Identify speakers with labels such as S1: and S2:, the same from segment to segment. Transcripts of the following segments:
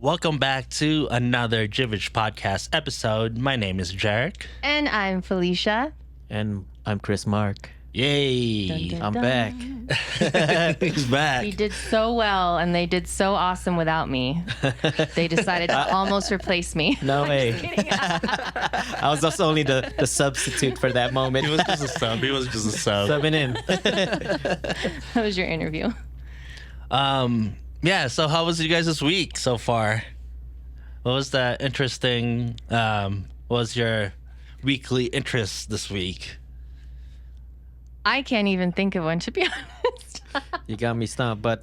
S1: Welcome back to another JIVij podcast episode. My name is JERiCK.
S2: And I'm Felicia.
S3: And I'm Chris Mark.
S1: Yay!
S2: Dun, dun,
S3: I'm
S2: dun.
S3: back.
S1: He's back.
S2: We did so well, and they did so awesome without me. They decided to almost replace me.
S3: No way.
S2: Kidding.
S3: I was also only the substitute for that moment.
S1: He was just a sub.
S3: Subbing in.
S2: How was your interview?
S1: Yeah. So how was you guys this week so far? What was that interesting? What was your weekly interest this week?
S2: I can't even think of one, to be honest.
S3: You got me stumped. But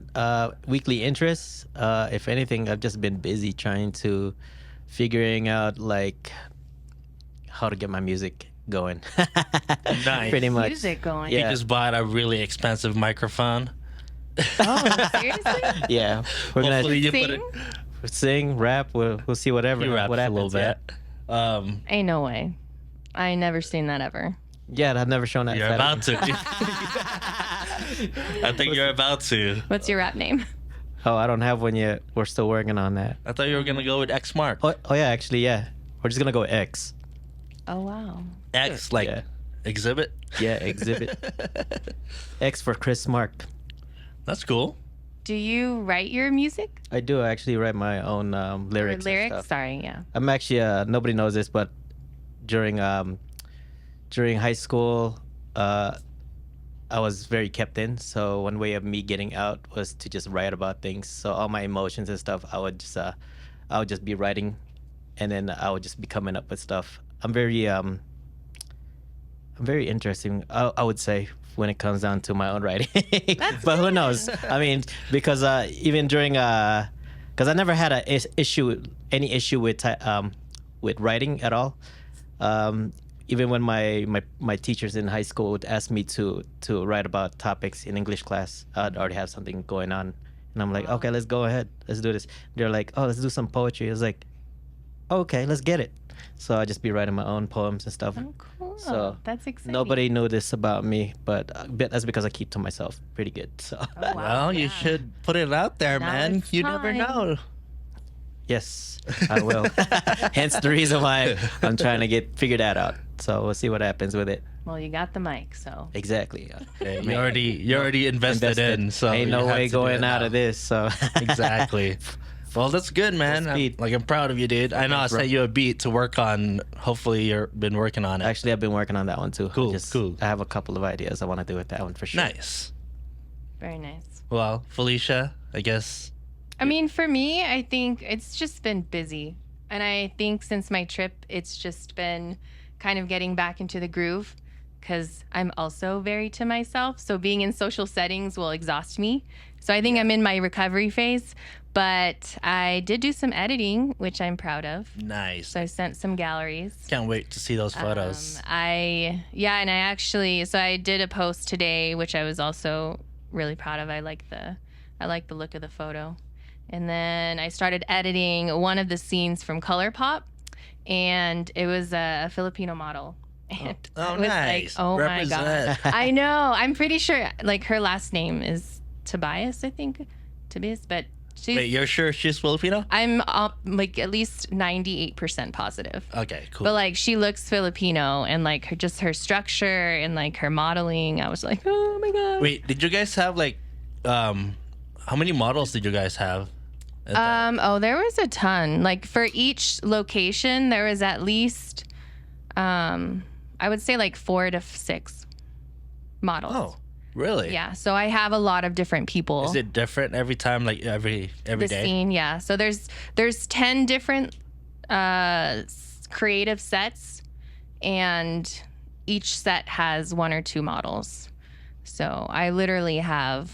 S3: weekly interests, if anything, I've just been busy trying to figuring out like how to get my music going.
S1: Nice.
S3: Pretty much.
S2: Music going.
S1: You
S3: Yeah.
S1: just bought a really expensive microphone.
S2: Oh, seriously?
S3: Yeah. We're
S1: Hopefully you
S2: Sing?
S1: put it.
S3: sing, rap. We'll see whatever.
S1: You rapped
S3: what
S1: a
S3: happens.
S1: little bit.
S2: Ain't no way. I ain't never seen that ever.
S3: Yeah, I've never shown that.
S1: You're
S3: side of
S1: about
S3: me.
S1: to. I think you're about to.
S2: What's your rap name?
S3: Oh, I don't have one yet. We're still working on that.
S1: I thought you were gonna go with X Mark.
S3: Oh yeah, actually, yeah. We're just gonna go X.
S2: Oh, wow.
S1: X like
S3: Yeah.
S1: exhibit.
S3: Yeah, exhibit. X for Chris Mark.
S1: That's cool.
S2: Do you write your music?
S3: I do actually write my own lyrics.
S2: Or
S3: and
S2: lyrics?
S3: stuff.
S2: Sorry, yeah.
S3: I'm actually nobody knows this, but during high school, I was very kept in. So one way of me getting out was to just write about things. So all my emotions and stuff, I would just be writing, and then I would just be coming up with stuff. I'm very interesting. I would say when it comes down to my own writing, but who knows? I mean, because even during because I never had any issue with writing at all. Even when my teachers in high school would ask me to write about topics in English class, I'd already have something going on, and I'm like, okay, let's go ahead, let's do this. They're like, oh, let's do some poetry. I was like, okay, let's get it. So I just be writing my own poems and stuff.
S2: Oh, cool.
S3: So
S2: That's exciting.
S3: nobody knew this about me, but that's because I keep to myself pretty good. So
S2: Oh, wow.
S1: Well, you
S2: Yeah.
S1: should put it out there,
S2: Now
S1: man.
S2: it's
S1: You never
S2: time.
S1: know.
S3: yes, I will. Hence the reason why I'm trying to figure that out. So we'll see what happens with it.
S2: Well, you got the mic, so.
S3: Exactly.
S1: You already invested in, so
S3: ain't
S1: you
S3: no
S1: have
S3: way
S1: to do
S3: going
S1: it
S3: out
S1: now.
S3: of this. So
S1: Exactly. Well, that's good, man.
S3: speed.
S1: I'm proud of you, dude. I know I
S3: Thanks, bro.
S1: sent you a beat to work on. Hopefully, you've been working on it.
S3: Actually, I've been working on that one too.
S1: Cool, cool.
S3: I have a couple of ideas I want to do with that one for sure.
S1: Nice.
S2: Very nice.
S1: Well, Felicia, I guess.
S2: I mean, for me, I think it's just been busy. And I think since my trip, it's just been kind of getting back into the groove because I'm also very to myself. So being in social settings will exhaust me. So I think I'm in my recovery phase. But I did do some editing, which I'm proud of.
S1: Nice.
S2: So I sent some galleries.
S1: Can't wait to see those photos.
S2: And I did a post today, which I was also really proud of. I like the look of the photo. And then I started editing one of the scenes from ColourPop, and it was a Filipino model. And
S1: Oh,
S2: I was
S1: nice.
S2: like, oh
S1: Represent.
S2: my God. I know. I'm pretty sure like her last name is Tobias, I think. Tobias, but she's
S1: Wait, you're sure she's Filipino?
S2: I'm like at least 98% positive.
S1: Okay, cool.
S2: But like she looks Filipino, and like her structure and like her modeling, I was like, oh my God.
S1: Wait, did you guys have like, how many models did you guys have? at the-
S2: There was a ton. Like for each location, there was at least, I would say like 4 to 6 models.
S1: Oh, really?
S2: Yeah. So I have a lot of different people.
S1: Is it different every time? Like every
S2: the
S1: day?
S2: scene? Yeah. So there's 10 different creative sets, and each set has 1 or 2 models. So I literally have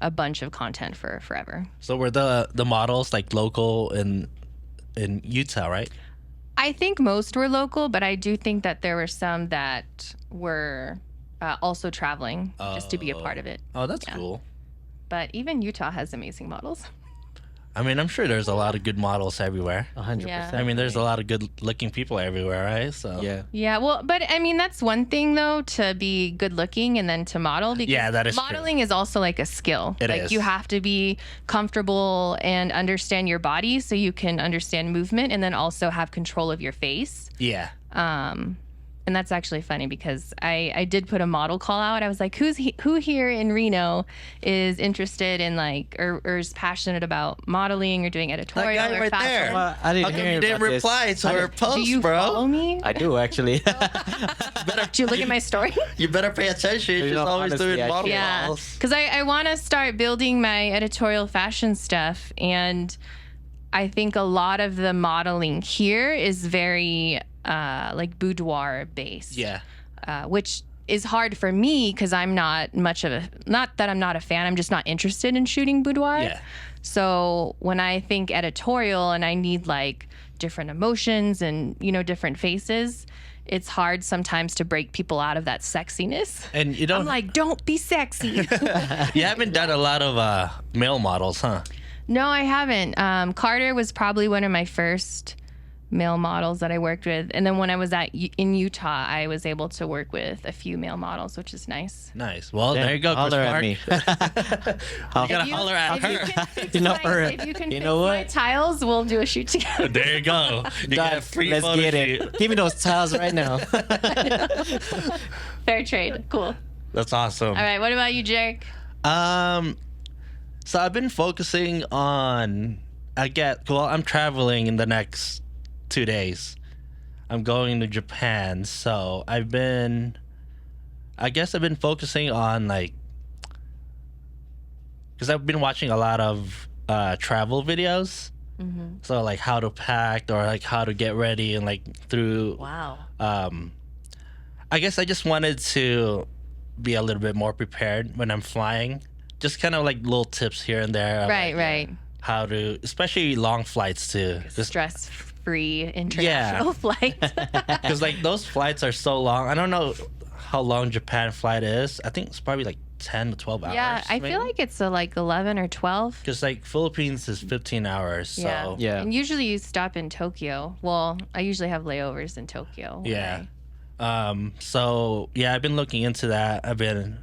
S2: a bunch of content for forever.
S1: So were the models like local in Utah, right?
S2: I think most were local, but I do think that there were some that were also traveling just to be a part of it.
S1: Oh, that's
S2: Yeah.
S1: cool.
S2: But even Utah has amazing models.
S1: I mean, I'm sure there's a lot of good models everywhere.
S3: 100%.
S1: I mean, there's a lot of good-looking people everywhere, right? So
S3: Yeah.
S2: Yeah, well, but I mean, that's one thing though, to be good looking and then to model. Because
S1: Yeah, that is true.
S2: modeling is also like a skill.
S1: It
S2: like
S1: is.
S2: you have to be comfortable and understand your body so you can understand movement and then also have control of your face.
S1: yeah.
S2: And that's actually funny because I did put a model call out. I was like, who here in Reno is interested in like or is passionate about modeling or doing editorial
S1: That guy
S2: or
S1: right
S2: fashion?
S1: there.
S3: Well, I didn't
S1: How come
S3: hear
S1: you didn't
S3: about this.
S1: reply to her post,
S2: Do you
S1: bro?
S2: follow me?
S3: I do actually.
S2: Did you look at my story?
S1: You better pay attention. She's
S3: know,
S1: always
S3: honestly,
S1: doing
S3: I
S1: model
S3: can't.
S2: Yeah,
S1: calls.
S2: because I want to start building my editorial fashion stuff, and I think a lot of the modeling here is very like boudoir based.
S1: Yeah.
S2: Which is hard for me because I'm not much of not that I'm not a fan. I'm just not interested in shooting boudoir.
S1: Yeah.
S2: So when I think editorial and I need like different emotions and different faces, it's hard sometimes to break people out of that sexiness.
S1: And you don't
S2: I'm like, don't be sexy.
S1: you haven't done a lot of male models, huh?
S2: No, I haven't. Carter was probably one of my first male models that I worked with. And then when I was in Utah, I was able to work with a few male models, which is nice.
S1: Nice. Well, there you go, Chris
S3: Holler at
S1: Mark.
S3: me.
S1: You gotta holler at
S2: If you
S1: her.
S2: can fix
S3: You know,
S2: my,
S3: for-
S2: if you can
S3: you
S2: fix
S3: know
S2: my
S3: what?
S2: tiles, we'll do a shoot together.
S1: There you go. You get a
S3: Done.
S1: free
S3: Let's
S1: photo
S3: get
S1: shoot.
S3: it. Give me those tiles right now.
S2: Fair trade. Cool.
S1: That's awesome.
S2: All right. What about you, JERiCK?
S1: So I've been focusing on. I'm traveling in the next 2 days. I'm going to Japan, so I've been focusing on like, because I've been watching a lot of travel videos.
S2: Mm-hmm.
S1: So like how to pack or like how to get ready and like through.
S2: Wow.
S1: I guess I just wanted to be a little bit more prepared when I'm flying. Just kind of like little tips here and there. Of,
S2: Right.
S1: like,
S2: Right.
S1: how to, especially long flights too.
S2: Stress-free international flight.
S1: Because like those flights are so long. I don't know how long Japan flight is. I think it's probably like 10 to 12 hours.
S2: Yeah, I feel like it's like 11 or 12.
S1: Because like Philippines is 15 hours. So
S3: Yeah.
S2: And usually you stop in Tokyo. Well, I usually have layovers in Tokyo.
S1: yeah. So yeah, I've been looking into that.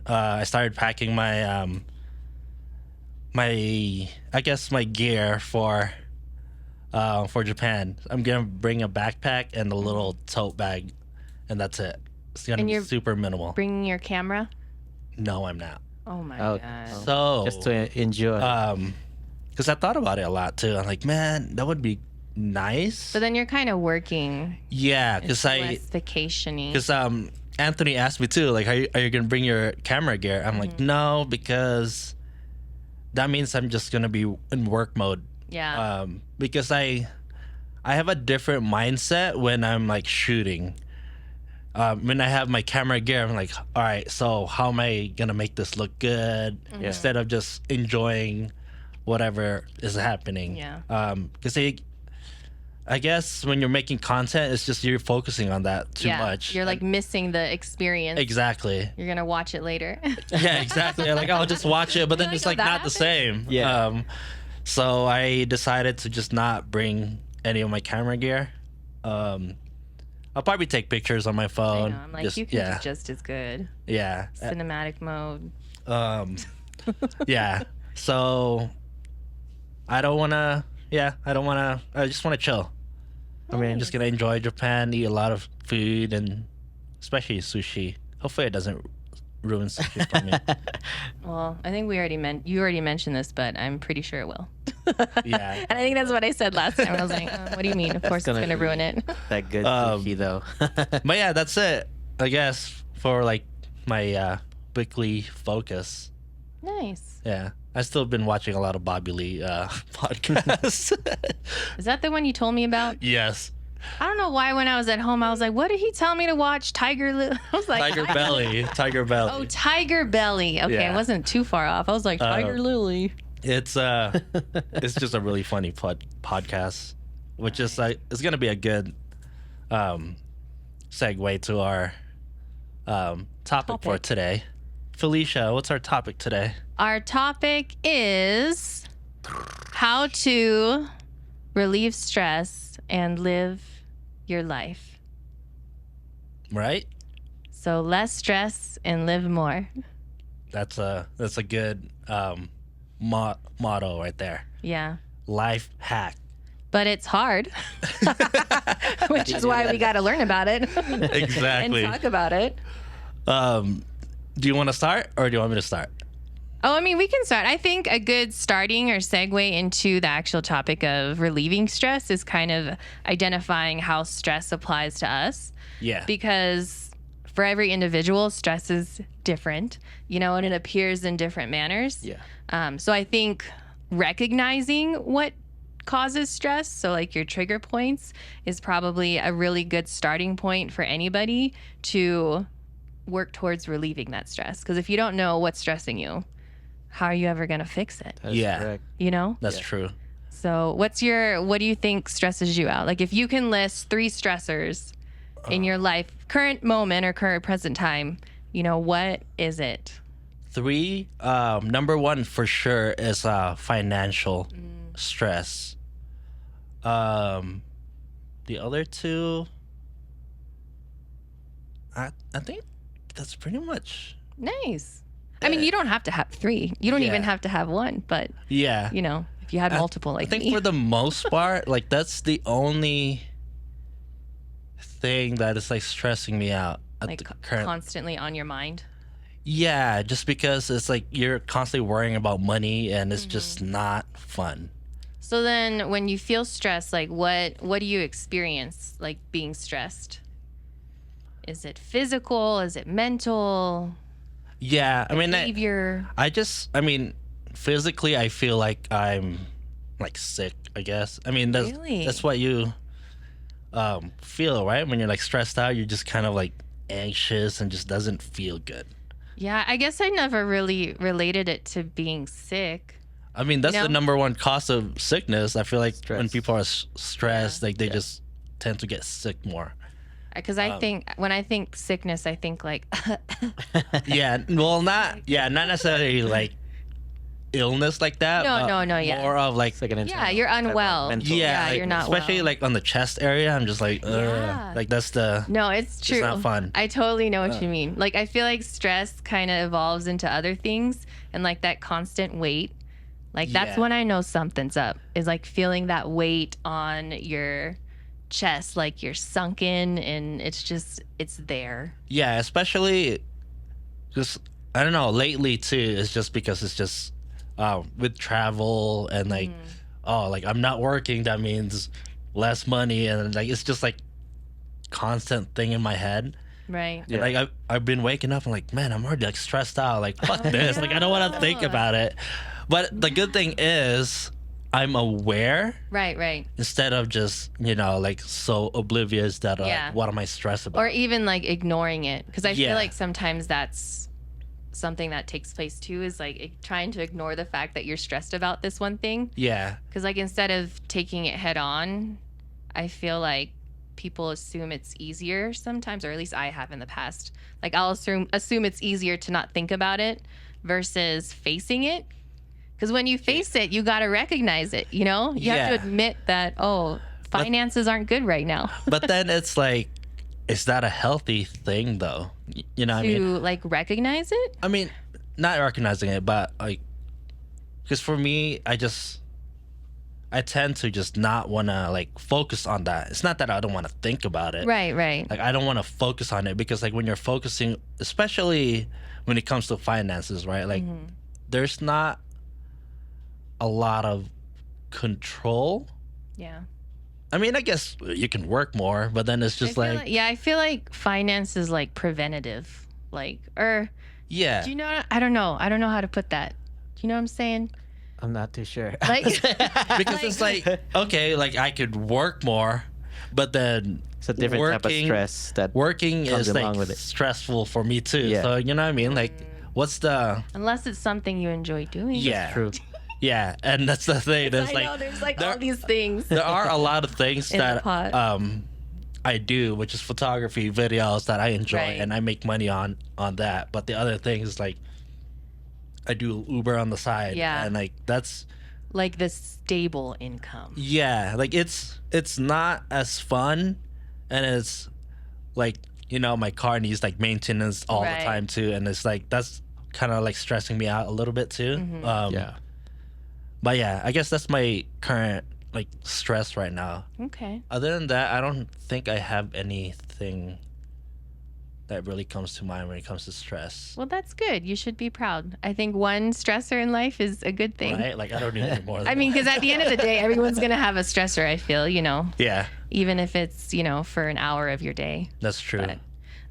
S1: I started packing my my gear for Japan. I'm gonna bring a backpack and a little tote bag, and that's it. It's gonna
S2: And
S1: be
S2: you're
S1: super minimal.
S2: Bringing your camera?
S1: No, I'm not.
S2: Oh my
S3: Oh,
S2: god.
S1: So
S3: Just to enjoy.
S1: because I thought about it a lot too. I'm like, man, that would be nice.
S2: But then you're kind of working.
S1: Yeah,
S2: It's
S1: because
S2: less vacation-y.
S1: Anthony asked me too, like, are you gonna bring your camera gear? I'm
S2: Mm-hmm.
S1: like, no, because that means I'm just gonna be in work mode.
S2: Yeah.
S1: Because I have a different mindset when I'm like shooting. When I have my camera gear, I'm like, all right, so how am I gonna make this look good
S3: Yeah.
S1: instead of just enjoying whatever is happening?
S2: Yeah.
S1: Because I guess when you're making content, it's just you're focusing on that too
S2: yeah.
S1: much.
S2: You're like missing the experience.
S1: Exactly.
S2: You're going to watch it later.
S1: Yeah, exactly. Like I'll just watch it, but then
S2: You're
S1: it's
S2: like,
S1: like
S2: "Oh,
S1: not
S2: that
S1: the same.
S3: Yeah.
S1: So I decided to just not bring any of my camera gear. I'll probably take pictures on my
S2: I
S1: phone.
S2: know. I'm like,
S1: Just-
S2: you can
S1: yeah,
S2: do just as good.
S1: yeah,
S2: Cinematic mode.
S1: yeah. So I don't wanna. Yeah, I don't wanna. I just wanna chill. I mean, I'm just gonna enjoy Japan, eat a lot of food, and especially sushi. Hopefully, it doesn't ruin sushi for me.
S2: Well, I think you already mentioned this, but I'm pretty sure it will.
S1: Yeah.
S2: And I think that's what I said last time. I was like, what do you mean? Of course it's
S3: gonna
S2: going to
S3: be-
S2: ruin it.
S3: that good
S1: Um,
S3: sushi though.
S1: But yeah, that's it. I guess for like my weekly focus.
S2: Nice.
S1: Yeah, I still been watching a lot of Bobby Lee podcasts.
S2: Is that the one you told me about?
S1: Yes,
S2: I don't know why when I was at home, I was like, what did he tell me to watch? I was like,
S1: Tiger Belly. Tiger Belly.
S2: Oh, Tiger Belly. Okay,
S1: Yeah.
S2: I wasn't too far off. I was like, Tiger Lily.
S1: It's just a really funny podcast, which is like it's gonna be a good segue to our topic for today. Felicia, what's our topic today?
S2: Our topic is How to relieve stress and live your life.
S1: Right?
S2: So less stress and live more.
S1: That's a good motto right there.
S2: Yeah.
S1: Life hack.
S2: But it's hard, which is why we got to learn about it
S1: Exactly.
S2: and talk about it.
S1: Do you want to start or do you want me to start?
S2: Oh, I mean, we can start. I think a good starting or segue into the actual topic of relieving stress is kind of identifying how stress applies to us.
S1: Yeah.
S2: Because for every individual, stress is different, and it appears in different manners.
S3: Yeah.
S2: So I think recognizing what causes stress, so like your trigger points, is probably a really good starting point for anybody to work towards relieving that stress. Because if you don't know what's stressing you, how are you ever going to fix it?
S3: That is correct.
S1: That's true.
S2: So what do you think stresses you out? Like if you can list 3 stressors in your life, current moment or current present time, what is it?
S1: 3, number 1 for sure is financial stress. The other 2, I think that's pretty much.
S2: Nice. I mean, you don't have to have 3. You don't even have to have 1, but
S1: Yeah.
S2: if you had multiple like
S1: I think
S2: me.
S1: for the most part, like that's the only thing that is like stressing me out at
S2: like
S1: the current.
S2: constantly on your mind.
S1: Yeah, just because it's like you're constantly worrying about money and it's just not fun.
S2: So then when you feel stressed, like what do you experience like being stressed? Is it physical? Is it mental?
S1: Yeah, I mean,
S2: Behavior?
S1: I mean, physically, I feel like I'm like sick, I guess. I mean,
S2: Really?
S1: that's what you feel, right? When you're like stressed out, you're just kind of like anxious and just doesn't feel good.
S2: Yeah, I guess I never really related it to being sick.
S1: I mean, that's the number 1 cause of sickness. I feel like when
S3: Stress.
S1: people are stressed, like they just tend to get sick more.
S2: Because I think when I think sickness, I think like
S1: Yeah, well, not necessarily like illness like that.
S2: No,
S1: but
S2: no, yeah.
S1: more of like
S3: Second internal.
S2: yeah, you're unwell.
S3: Mental.
S2: Yeah,
S1: like,
S2: you're not
S1: especially
S2: well.
S1: like on the chest area. I'm just like,
S2: Yeah.
S1: like that's the.
S2: No, it's true.
S1: not fun.
S2: I totally know what you mean. Like I feel like stress kind of evolves into other things, and like that constant weight. Like that's
S1: Yeah.
S2: when I know something's up. Is like feeling that weight on your chest, like you're sunken, and it's there.
S1: Yeah, especially just I don't know. Lately too, it's just because it's just with travel and like like I'm not working. That means less money, and like it's just like constant thing in my head.
S2: Right.
S1: And, like I've been waking up and like, man, I'm already like stressed out. Like fuck this. Like I don't want to think about it. But the good thing is I'm aware
S2: Right.
S1: instead of just like so oblivious that
S2: Yeah.
S1: what am I stressed about?
S2: Or even like ignoring it, because I
S1: Yeah.
S2: feel like sometimes that's something that takes place too, is like trying to ignore the fact that you're stressed about this one thing.
S1: Yeah.
S2: Because like instead of taking it head on, I feel like people assume it's easier sometimes, or at least I have in the past. Like I'll assume it's easier to not think about it versus facing it. Because when you face it, you got to recognize it. You have to
S1: Yeah.
S2: admit that finances aren't good right now.
S1: But then it's like, is that a healthy thing though? You know what I mean?
S2: To like recognize it.
S1: I mean, not recognizing it, but like, because for me, I tend to just not want to like focus on that. It's not that I don't want to think about it.
S2: Right.
S1: Like I don't want to focus on it because like when you're focusing, especially when it comes to finances, right? Like there's not a lot of control.
S2: Yeah.
S1: I mean, I guess you can work more, but then it's just
S2: I feel like finance is like preventative. Like,
S1: yeah.
S2: do you know? I don't know how to put that. Do you know what I'm saying?
S3: I'm not too sure.
S2: Like,
S1: Because it's like, okay, like I could work more, but then
S3: It's a different type of stress that
S1: working
S3: comes
S1: is
S3: along
S1: like
S3: with it.
S1: stressful for me too.
S3: Yeah.
S1: So you know what I mean? Like, what's the
S2: unless it's something you enjoy doing.
S1: yeah?
S3: True.
S1: Yeah, and that's the thing. There's
S2: I
S1: like
S2: know there's like
S1: there-
S2: all these things.
S1: there are a lot of things
S2: In the
S1: that
S2: pot.
S1: I do, which is photography, videos that I enjoy,
S2: Right.
S1: and I make money on that. But the other thing is like I do Uber on the side,
S2: Yeah.
S1: and like that's
S2: like the stable income.
S1: Yeah, like it's not as fun, and it's like, you know, my car needs like maintenance all
S2: Right.
S1: the time too, and it's like that's kind of like stressing me out a little bit too.
S3: Yeah.
S1: But yeah, I guess that's my current like stress right now.
S2: Okay.
S1: Other than that, I don't think I have anything that really comes to mind when it comes to stress.
S2: Well, that's good. You should be proud. I think one stressor in life is a good thing.
S1: Right? Like I don't need any more.
S2: I mean, because at the end of the day, everyone's going to have a stressor, I feel,
S1: yeah,
S2: even if it's, for an hour of your day.
S1: that's true.
S2: But,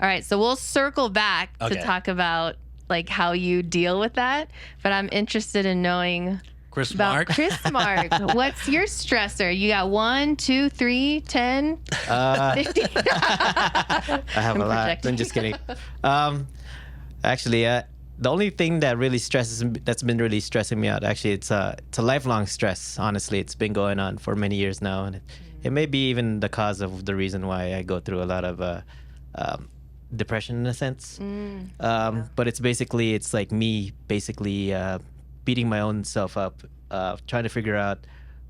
S2: all right. So we'll circle back to
S1: Okay.
S2: talk about like how you deal with that. But I'm interested in knowing
S1: Chris
S2: about
S1: Mark.
S2: Chris Mark. What's your stressor? You got 1, 2, 3, 10, 50?
S3: I have
S2: I'm
S3: a lot.
S2: projecting.
S3: I'm just kidding. Actually, the only thing that that's been really stressing me out. Actually, it's a lifelong stress. Honestly, it's been going on for many years now, and it may be even the cause of the reason why I go through a lot of depression in a sense. But it's like me basically beating my own self up, trying to figure out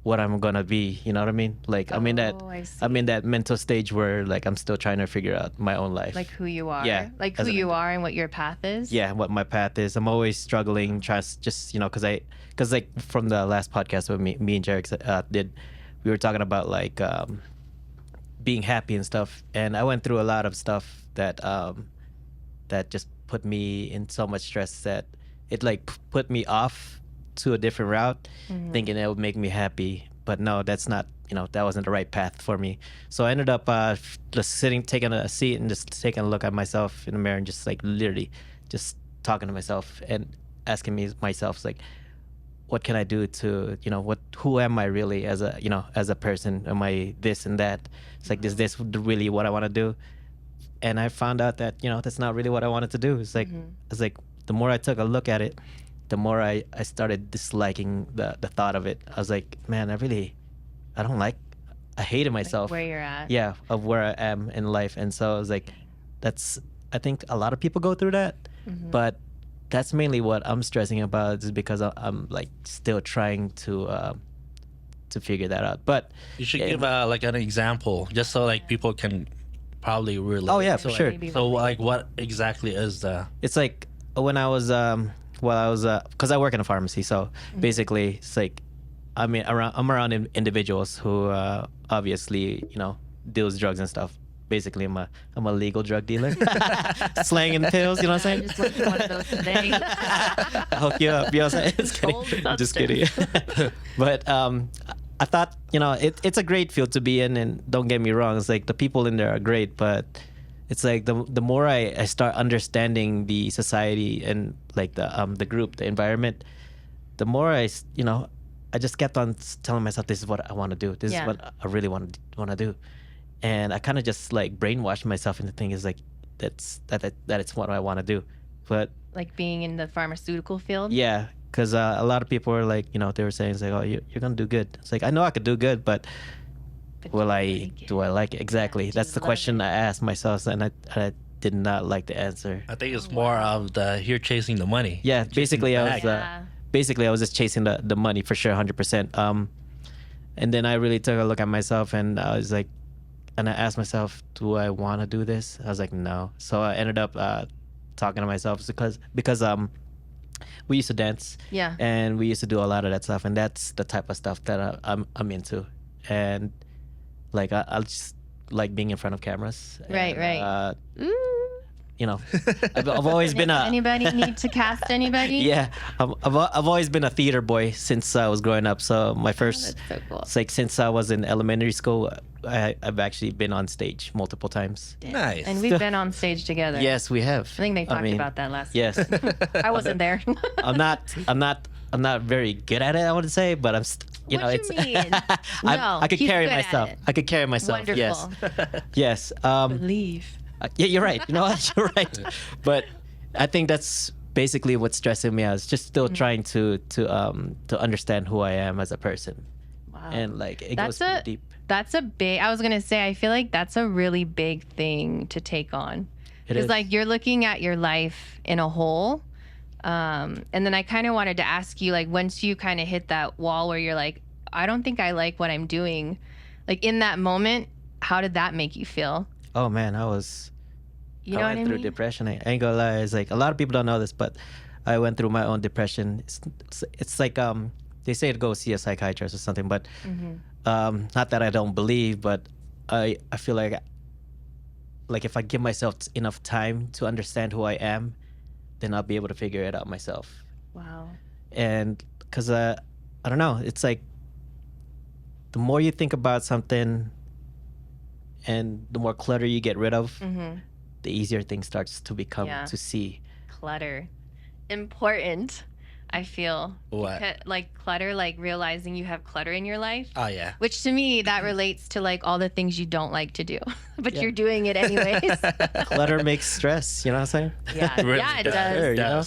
S3: what I'm gonna be. You know what I mean? Like I'm in
S2: I see.
S3: that mental stage where like I'm still trying to figure out my own life.
S2: Like who you are.
S3: Yeah,
S2: Like
S3: as
S2: who
S3: an
S2: you are and what your path is.
S3: Yeah, what my path is. I'm always struggling, just because like from the last podcast with me and JERiCK did, we were talking about like being happy and stuff, and I went through a lot of stuff that that just put me in so much stress that it like put me off to a different route, thinking it would make me happy. But no, that's not. That wasn't the right path for me. So I ended up just taking a seat and just taking a look at myself in the mirror and just like literally just talking to myself and asking myself like, what can I do to, who am I really as a person? Am I this and that? It's like, is this really what I want to do? And I found out that, that's not really what I wanted to do. It's like, the more I took a look at it, the more I started disliking the thought of it. I was like, man, I hated myself.
S2: Where you're at.
S3: Yeah, of where I am in life. And so I was like, I think a lot of people go through that, but that's mainly what I'm stressing about is because I'm like still trying to figure that out. But
S1: You should give like an example, just so like people can probably relate.
S3: Oh, yeah,
S1: So,
S3: for sure.
S2: Maybe
S1: So like, what exactly is the?
S3: it's like when I was because I work in a pharmacy, so basically it's like I'm around individuals who obviously deals drugs and stuff. Basically, I'm a legal drug dealer, slanging pills. You know what I'm
S2: I
S3: saying?
S2: just went to one of those today.
S3: I'll hook you up. You know what I'm saying? Just kidding.
S2: Cold
S3: Just kidding. But I thought it's a great field to be in, and don't get me wrong, it's like the people in there are great, but it's like the more I start understanding the society and like the group, the environment, the more I just kept on telling myself, this is what I want to do. This is what I really want to do. And I kind of just like brainwashed myself into thinking, like that it's what I want to do. But
S2: Like being in the pharmaceutical field.
S3: yeah, because a lot of people were like, they were saying, it's like, oh, you're gonna do good. It's like, I know I could do good, but do I like it? Exactly.
S2: Yeah, do
S3: That's
S2: you
S3: the
S2: love
S3: question
S2: it?
S3: I asked myself, and I did not like the answer.
S1: I think it's more of the you're chasing the money.
S3: Yeah, basically, I was just chasing the money for sure, 100%. And then I really took a look at myself, and I was like, and I asked myself, do I want to do this? I was like, no. So I ended up talking to myself because we used to dance, and we used to do a lot of that stuff, and that's the type of stuff that I'm into, and like I just like being in front of cameras.
S2: Right,
S3: and,
S2: Ooh.
S3: I've always been
S2: Anybody need to cast anybody?
S3: yeah, I've always been a theater boy since I was growing up. So my first,
S2: That's so cool.
S3: it's like since I was in elementary school, I've actually been on stage multiple times.
S1: Nice.
S2: And we've been on stage together.
S3: Yes, we have.
S2: I think they talked about that last
S3: Yes,
S2: I wasn't there.
S3: I'm not very good at it, I would say, but I'm
S2: What you
S3: it's
S2: mean?
S3: I could
S2: he's
S3: carry
S2: good at
S3: myself.
S2: it.
S3: I could carry myself.
S2: Wonderful.
S3: Yes.
S2: Believe.
S3: Yeah, you're right. You know what? You're right. But I think that's basically what's stressing me out. Is just still trying to understand who I am as a person.
S2: Wow.
S3: And like it
S2: That's
S3: goes pretty deep.
S2: That's a big. I was gonna say. I feel like that's a really big thing to take on.
S3: It
S2: Because
S3: is.
S2: like you're looking at your life in a whole, And then I kind of wanted to ask you, like, once you kind of hit that wall where you're like, I don't think I like what I'm doing, like in that moment, how did that make you feel?
S3: Oh man, I
S2: You know
S3: went
S2: what I
S3: through
S2: mean?
S3: depression. I ain't gonna lie. It's like a lot of people don't know this, but I went through my own depression. It's like they say to go see a psychiatrist or something, but not that I don't believe, but I feel like if I give myself enough time to understand who I am, then I'll be able to figure it out myself.
S2: Wow.
S3: And because I don't know, it's like the more you think about something and the more clutter you get rid of, the easier things starts to become
S2: Yeah.
S3: to see.
S2: Clutter. Important, I feel.
S1: What?
S2: Like clutter, like realizing you have clutter in your life.
S1: Oh yeah.
S2: Which to me, that relates to like all the things you don't like to do, but
S3: Yeah.
S2: you're doing it anyways.
S3: Clutter makes stress, you know what I'm saying?
S2: Yeah,
S1: Really
S2: yeah, it
S1: does.
S2: does.
S3: Sure, you know?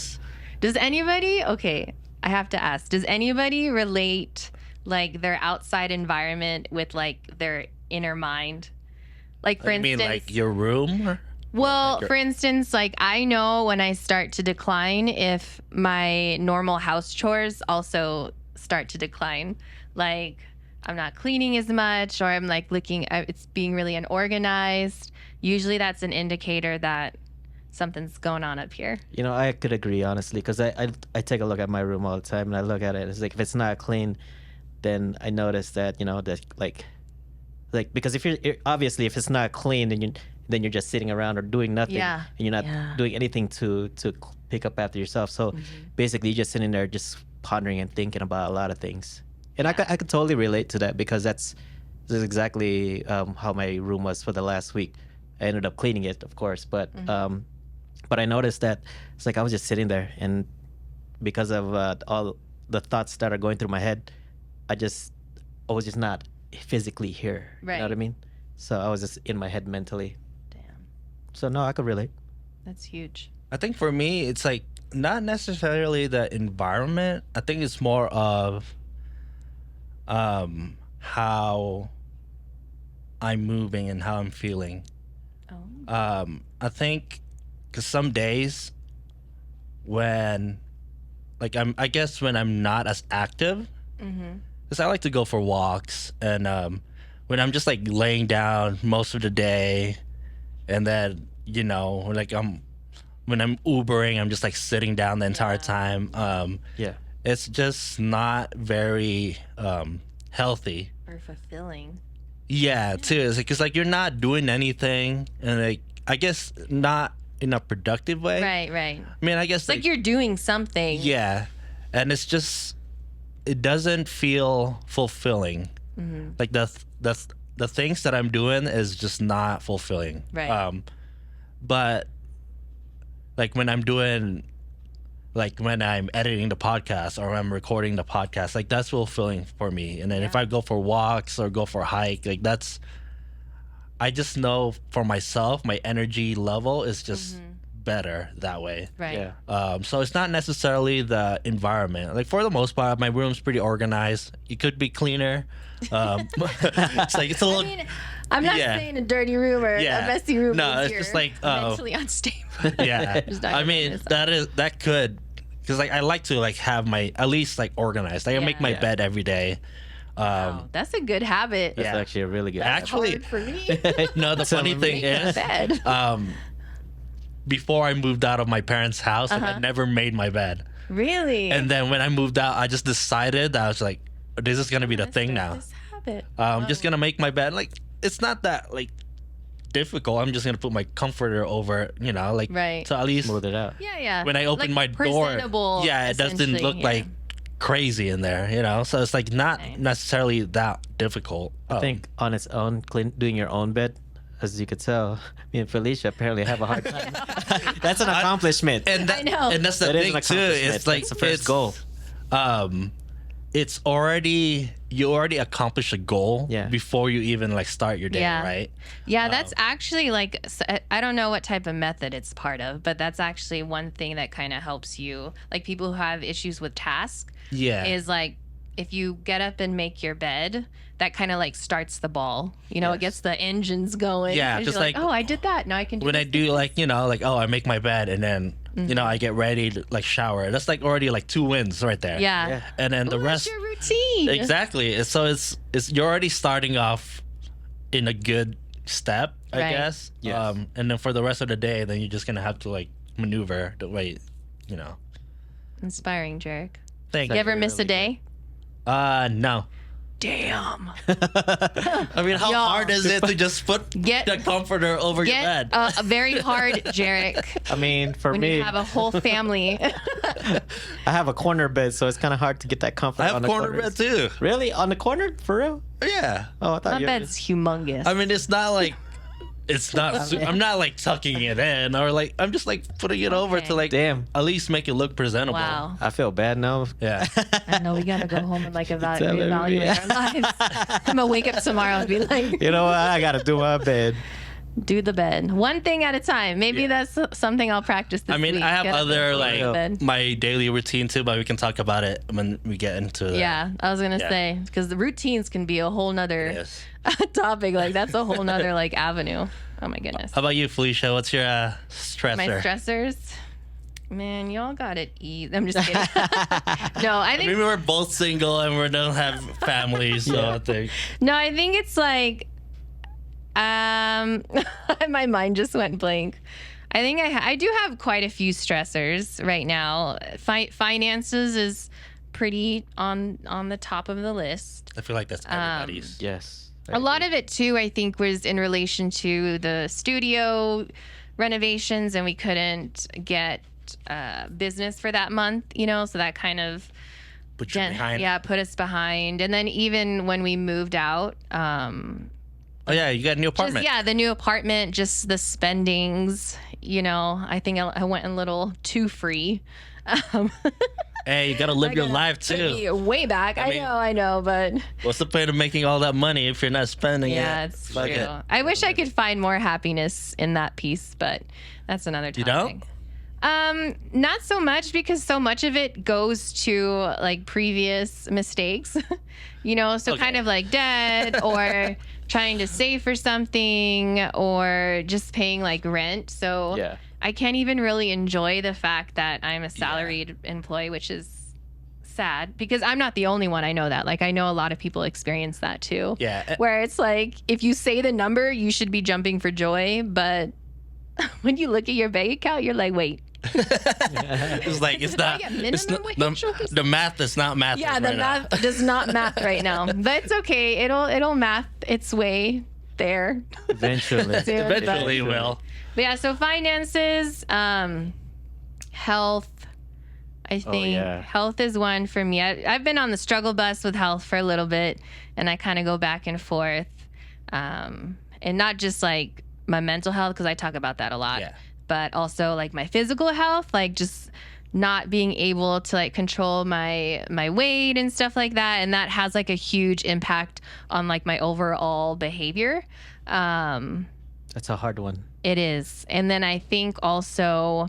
S2: Does anybody, okay, I have to ask, does anybody relate like their outside environment with like their inner mind? Like for
S1: You mean
S2: instance,
S1: like your room? Or?
S2: well,
S1: like your-
S2: for instance, like I know when I start to decline if my normal house chores also start to decline. Like I'm not cleaning as much or I'm like looking, it's being really unorganized. Usually that's an indicator that something's going on up here.
S3: You know, I could agree honestly, because I take a look at my room all the time and I look at it. It's like if it's not clean, then I notice that that like because if you're obviously if it's not clean, then you're just sitting around or doing nothing,
S2: Yeah.
S3: and you're not
S2: Yeah.
S3: doing anything to pick up after yourself. So basically, you're just sitting there just pondering and thinking about a lot of things. And I could totally relate to that because this is exactly how my room was for the last week. I ended up cleaning it, of course, but I noticed that it's like I was just sitting there, and because of all the thoughts that are going through my head, I was just not physically here. You know what I
S2: Right.
S3: mean? So I was just in my head mentally.
S2: Damn,
S3: So no, I could relate.
S2: that's huge.
S1: I think for me, it's like not necessarily the environment. I think it's more of how I'm moving and how I'm feeling.
S2: Oh.
S1: I think because some days when, like, I guess when I'm not as active, because I like to go for walks, and when I'm just like laying down most of the day, and then when I'm Ubering, I'm just like sitting down the entire time.
S3: Yeah.
S1: It's just not very healthy.
S2: Or fulfilling.
S1: Yeah, too. It's like, 'cause like you're not doing anything, and like I guess not in a productive way.
S2: Right, right.
S1: I mean, I guess
S2: It's like you're doing something.
S1: yeah, and it's just it doesn't feel fulfilling. Like the things that I'm doing is just not fulfilling.
S2: Right.
S1: But like when I'm doing, like when I'm editing the podcast or I'm recording the podcast, like that's fulfilling for me. And then if I go for walks or go for a hike, like I just know for myself, my energy level is just better that way.
S2: Right.
S3: Yeah.
S1: So it's not necessarily the environment. Like for the most part, my room's pretty organized. It could be cleaner. It's like it's a little.
S2: I mean, I'm not
S1: Yeah.
S2: saying a dirty room or
S1: Yeah.
S2: a messy room.
S1: No,
S2: means
S1: it's
S2: you're
S1: just like,
S2: mentally unstable.
S1: Yeah.
S2: Just not
S1: I
S2: gonna
S1: mean,
S2: miss
S1: that could, because like I like to like have my at least like organized. Like I make my
S2: Yeah.
S1: bed every day.
S2: Wow, that's a good habit.
S3: That's
S1: Yeah.
S3: actually a really good.
S1: Actually,
S2: Hard for me.
S1: no. The funny thing
S2: Make a
S1: is,
S2: bed.
S1: before I moved out of my parents' house, like, I never made my bed.
S2: Really?
S1: And then when I moved out, I just decided that I was like, this is gonna be the
S2: Let's
S1: thing
S2: start
S1: now.
S2: This habit.
S1: I'm just gonna make my bed. Like it's not that like difficult. I'm just gonna put my comforter over, like
S2: Right.
S1: so at least
S3: Smooth it out.
S2: Yeah, yeah.
S1: when I open
S2: Like
S1: my door,
S2: presentable,
S1: yeah, it doesn't
S2: essentially,
S1: look
S2: yeah.
S1: like crazy in there, So it's like not
S2: Nice.
S1: necessarily that difficult.
S3: I think on its own, doing your own bed, as you could tell, me and Felicia apparently have a hard time. That's an accomplishment.
S1: and that,
S2: I know.
S1: and that's the
S3: That is
S1: thing
S3: an
S1: too.
S3: accomplishment.
S1: It's like
S3: That's the first goal.
S1: It's already you already accomplished a goal
S3: Yeah.
S1: before you even like start your day,
S2: Yeah.
S1: right?
S2: Yeah, that's actually like, I don't know what type of method it's part of, but that's actually one thing that kind of helps you. Like people who have issues with tasks
S1: Yeah.
S2: is like, if you get up and make your bed, that kind of like starts the ball. It
S3: Yes.
S2: gets the engines going.
S1: Yeah,
S2: 'Cause
S1: just
S2: you're
S1: like-
S2: oh, I did that. Now I can do
S1: when I
S2: this,
S1: do
S2: this,
S1: like like I make my bed and then you know, I get ready to like shower. That's like already like 2 wins right there.
S2: Yeah.
S1: And then the
S2: Well,
S1: rest
S2: that's your routine.
S1: exactly. So it's you're already starting off in a good step, I
S2: Right.
S1: guess.
S3: Yes.
S1: And then for the rest of the day, then you're just gonna have to like maneuver the way, you know.
S2: Inspiring, JERiCK.
S1: Thank
S2: You
S1: you.
S2: ever miss a
S3: really
S2: day?
S1: No.
S2: Damn.
S1: I mean, how
S2: Y'all.
S1: hard is it to just put
S2: Get-
S1: the comforter over your
S2: Get
S1: bed?
S2: very hard, JERiCK.
S3: I mean, for
S2: When
S3: me,
S2: you have a whole family.
S3: I have a corner bed, so it's kind of hard to get that comfort.
S1: I
S3: on
S1: have
S3: the
S1: corner
S3: corners.
S1: bed too.
S3: Really, on the corner, for real?
S1: Yeah.
S3: Oh, I thought
S2: My
S3: you.
S2: bed's humongous.
S1: I mean, it's not like it's not. I'm not like tucking it in or like I'm just like putting it over
S2: Okay.
S1: to like
S3: Damn,
S1: at least make it look presentable.
S2: Wow.
S3: I feel bad now.
S1: Yeah.
S2: I know we gotta go home and like
S3: Telling me.
S2: reevaluate our lives. I'm gonna wake up tomorrow and be like,
S3: You know what? I gotta do my bed.
S2: do the bed. One thing at a time. Maybe that's something I'll practice this
S1: I mean,
S2: week.
S1: I have
S2: Get up
S1: other
S2: and
S1: like
S2: go to bed.
S1: my daily routine too, but we can talk about it when we get into that.
S2: Yeah, I was gonna
S1: Yeah.
S2: say because the routines can be a whole nother
S1: Yes.
S2: topic. Like that's a whole nother like avenue. Oh my goodness.
S1: How about you, Felicia? What's your stressor?
S2: My stressors. Man, y'all got it easy. I'm just kidding. No, I
S1: I
S2: think
S1: mean, we're both single and we don't have families, so I think.
S2: no, I think it's like my mind just went blank. I think I do have quite a few stressors right now. Finances is pretty on the top of the list.
S1: I feel like that's everybody's.
S3: Yes.
S2: A lot of it too, I think, was in relation to the studio renovations, and we couldn't get business for that month, you know, so that kind of
S1: Put you behind.
S2: yeah, put us behind. And then even when we moved out,
S1: Oh yeah, you got a new apartment.
S2: just, yeah, the new apartment, just the spendings, you know, I think I went a little too free.
S1: Hey, you gotta live your life too.
S2: Way back.
S1: I mean-
S2: I know, but
S1: What's the point of making all that money if you're not spending
S2: yeah,
S1: it?
S2: it's
S1: Fuck
S2: true.
S1: it.
S2: I wish I could find more happiness in that piece, but that's another topic.
S1: You don't?
S2: Not so much because so much of it goes to like previous mistakes, you know, so
S1: Okay.
S2: kind of like debt or trying to save for something or just paying like rent. So
S3: Yeah.
S2: I can't even really enjoy the fact that I'm a salaried employee, which is sad because I'm not the only one. I know that. Like, I know a lot of people experience that too.
S1: Yeah.
S2: Where it's like, if you say the number, you should be jumping for joy. But when you look at your bank account, you're like, wait.
S1: It's like it's
S2: Did I
S1: not.
S2: get
S1: It's
S2: minimum
S1: not
S2: wage or something?
S1: the math is not math.
S2: Yeah, the
S1: right now.
S2: math does not math right now. But it's okay. It'll math its way there.
S3: Eventually.
S2: Soon,
S1: Eventually
S2: but-
S1: will.
S2: But yeah, so finances, health. I think
S3: yeah.
S2: health is one for me. I've been on the struggle bus with health for a little bit, and I kind of go back and forth. And not just like my mental health, because I talk about that a lot,
S1: Yeah.
S2: but also like my physical health, like just not being able to like control my weight and stuff like that. And that has like a huge impact on like my overall behavior.
S3: That's a hard one.
S2: It is. And then I think also,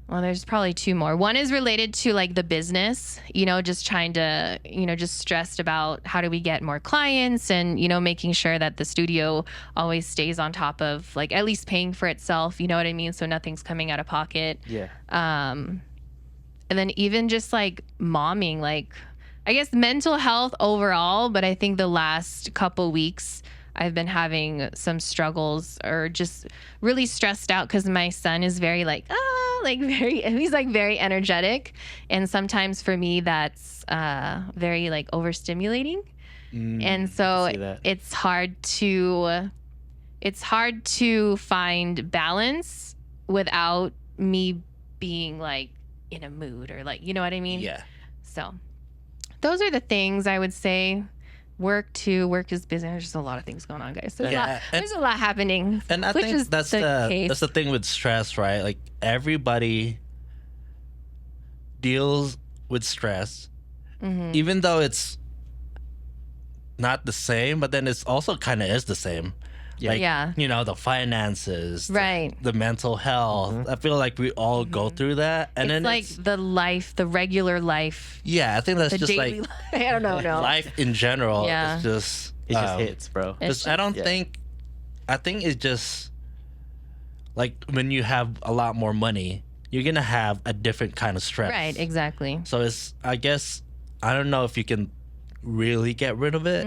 S2: well, there's probably two more. One is related to like the business, you know, just trying to, you know, just stressed about how do we get more clients and, you know, making sure that the studio always stays on top of like at least paying for itself, you know what I mean? So nothing's coming out of pocket.
S3: Yeah.
S2: And then even just like momming, like I guess mental health overall, but I think the last couple weeks I've been having some struggles or just really stressed out because my son is very like, he's like very energetic. And sometimes for me, that's very like overstimulating. And so
S3: see that.
S2: it's hard to find balance without me being like in a mood or like, you know what I mean?
S1: Yeah.
S2: So those are the things I would say. Work is busy. There's just a lot of things going on, guys.
S1: Yeah,
S2: There's a lot happening.
S1: And I
S2: which
S1: think
S2: is
S1: that's
S2: the case.
S1: that's the thing with stress, right? Like everybody deals with stress,
S2: Mm-hmm.
S1: even though it's not the same, but then it's also kind of is the same.
S3: Yeah.
S1: Like,
S2: Yeah.
S1: you know, the finances,
S2: Right.
S1: the mental health. I feel like we all go through that, and
S2: It's
S1: then
S2: like the regular life,
S1: yeah, I think that's
S2: the
S1: just
S2: daily
S1: like
S2: life. I don't know. No.
S1: life in general.
S2: Yeah.
S1: It's just
S3: It just hits, bro.
S2: It's
S1: I don't
S3: yeah.
S1: think. I think it's just like when you have a lot more money, you're gonna have a different kind of stress.
S2: Right, exactly.
S1: So it's, I guess, I don't know if you can really get rid of it.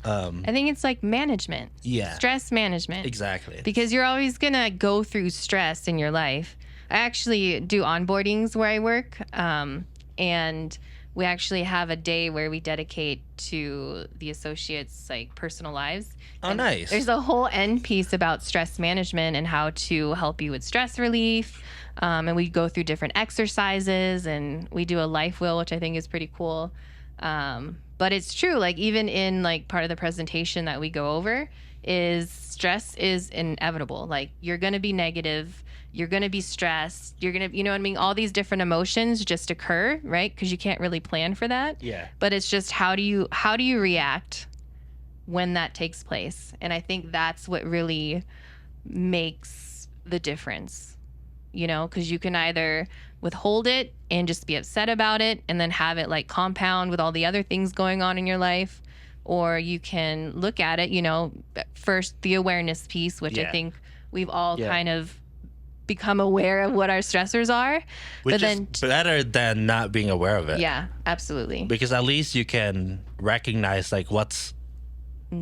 S2: I think it's like management.
S1: Yeah.
S2: Stress management.
S1: Exactly.
S2: Because you're always going to go through stress in your life. I actually do onboardings where I work. And we actually have a day where we dedicate to the associates' like personal lives.
S1: Oh,
S2: And
S1: nice.
S2: There's a whole end piece about stress management and how to help you with stress relief. And we go through different exercises, and we do a life wheel, which I think is pretty cool. But it's true, like even in like part of the presentation that we go over is stress is inevitable. Like you're going to be negative, you're going to be stressed, you're going to, you know what I mean? All these different emotions just occur, right? Because you can't really plan for that.
S1: Yeah.
S2: But it's just how do you react when that takes place? And I think that's what really makes the difference, you know, because you can either withhold it and just be upset about it and then have it like compound with all the other things going on in your life, or you can look at it, you know, first the awareness piece, which I think we've all kind of become aware of what our stressors are.
S1: Which
S2: but then
S1: is better than not being aware of it.
S2: yeah, absolutely.
S1: Because at least you can recognize like what's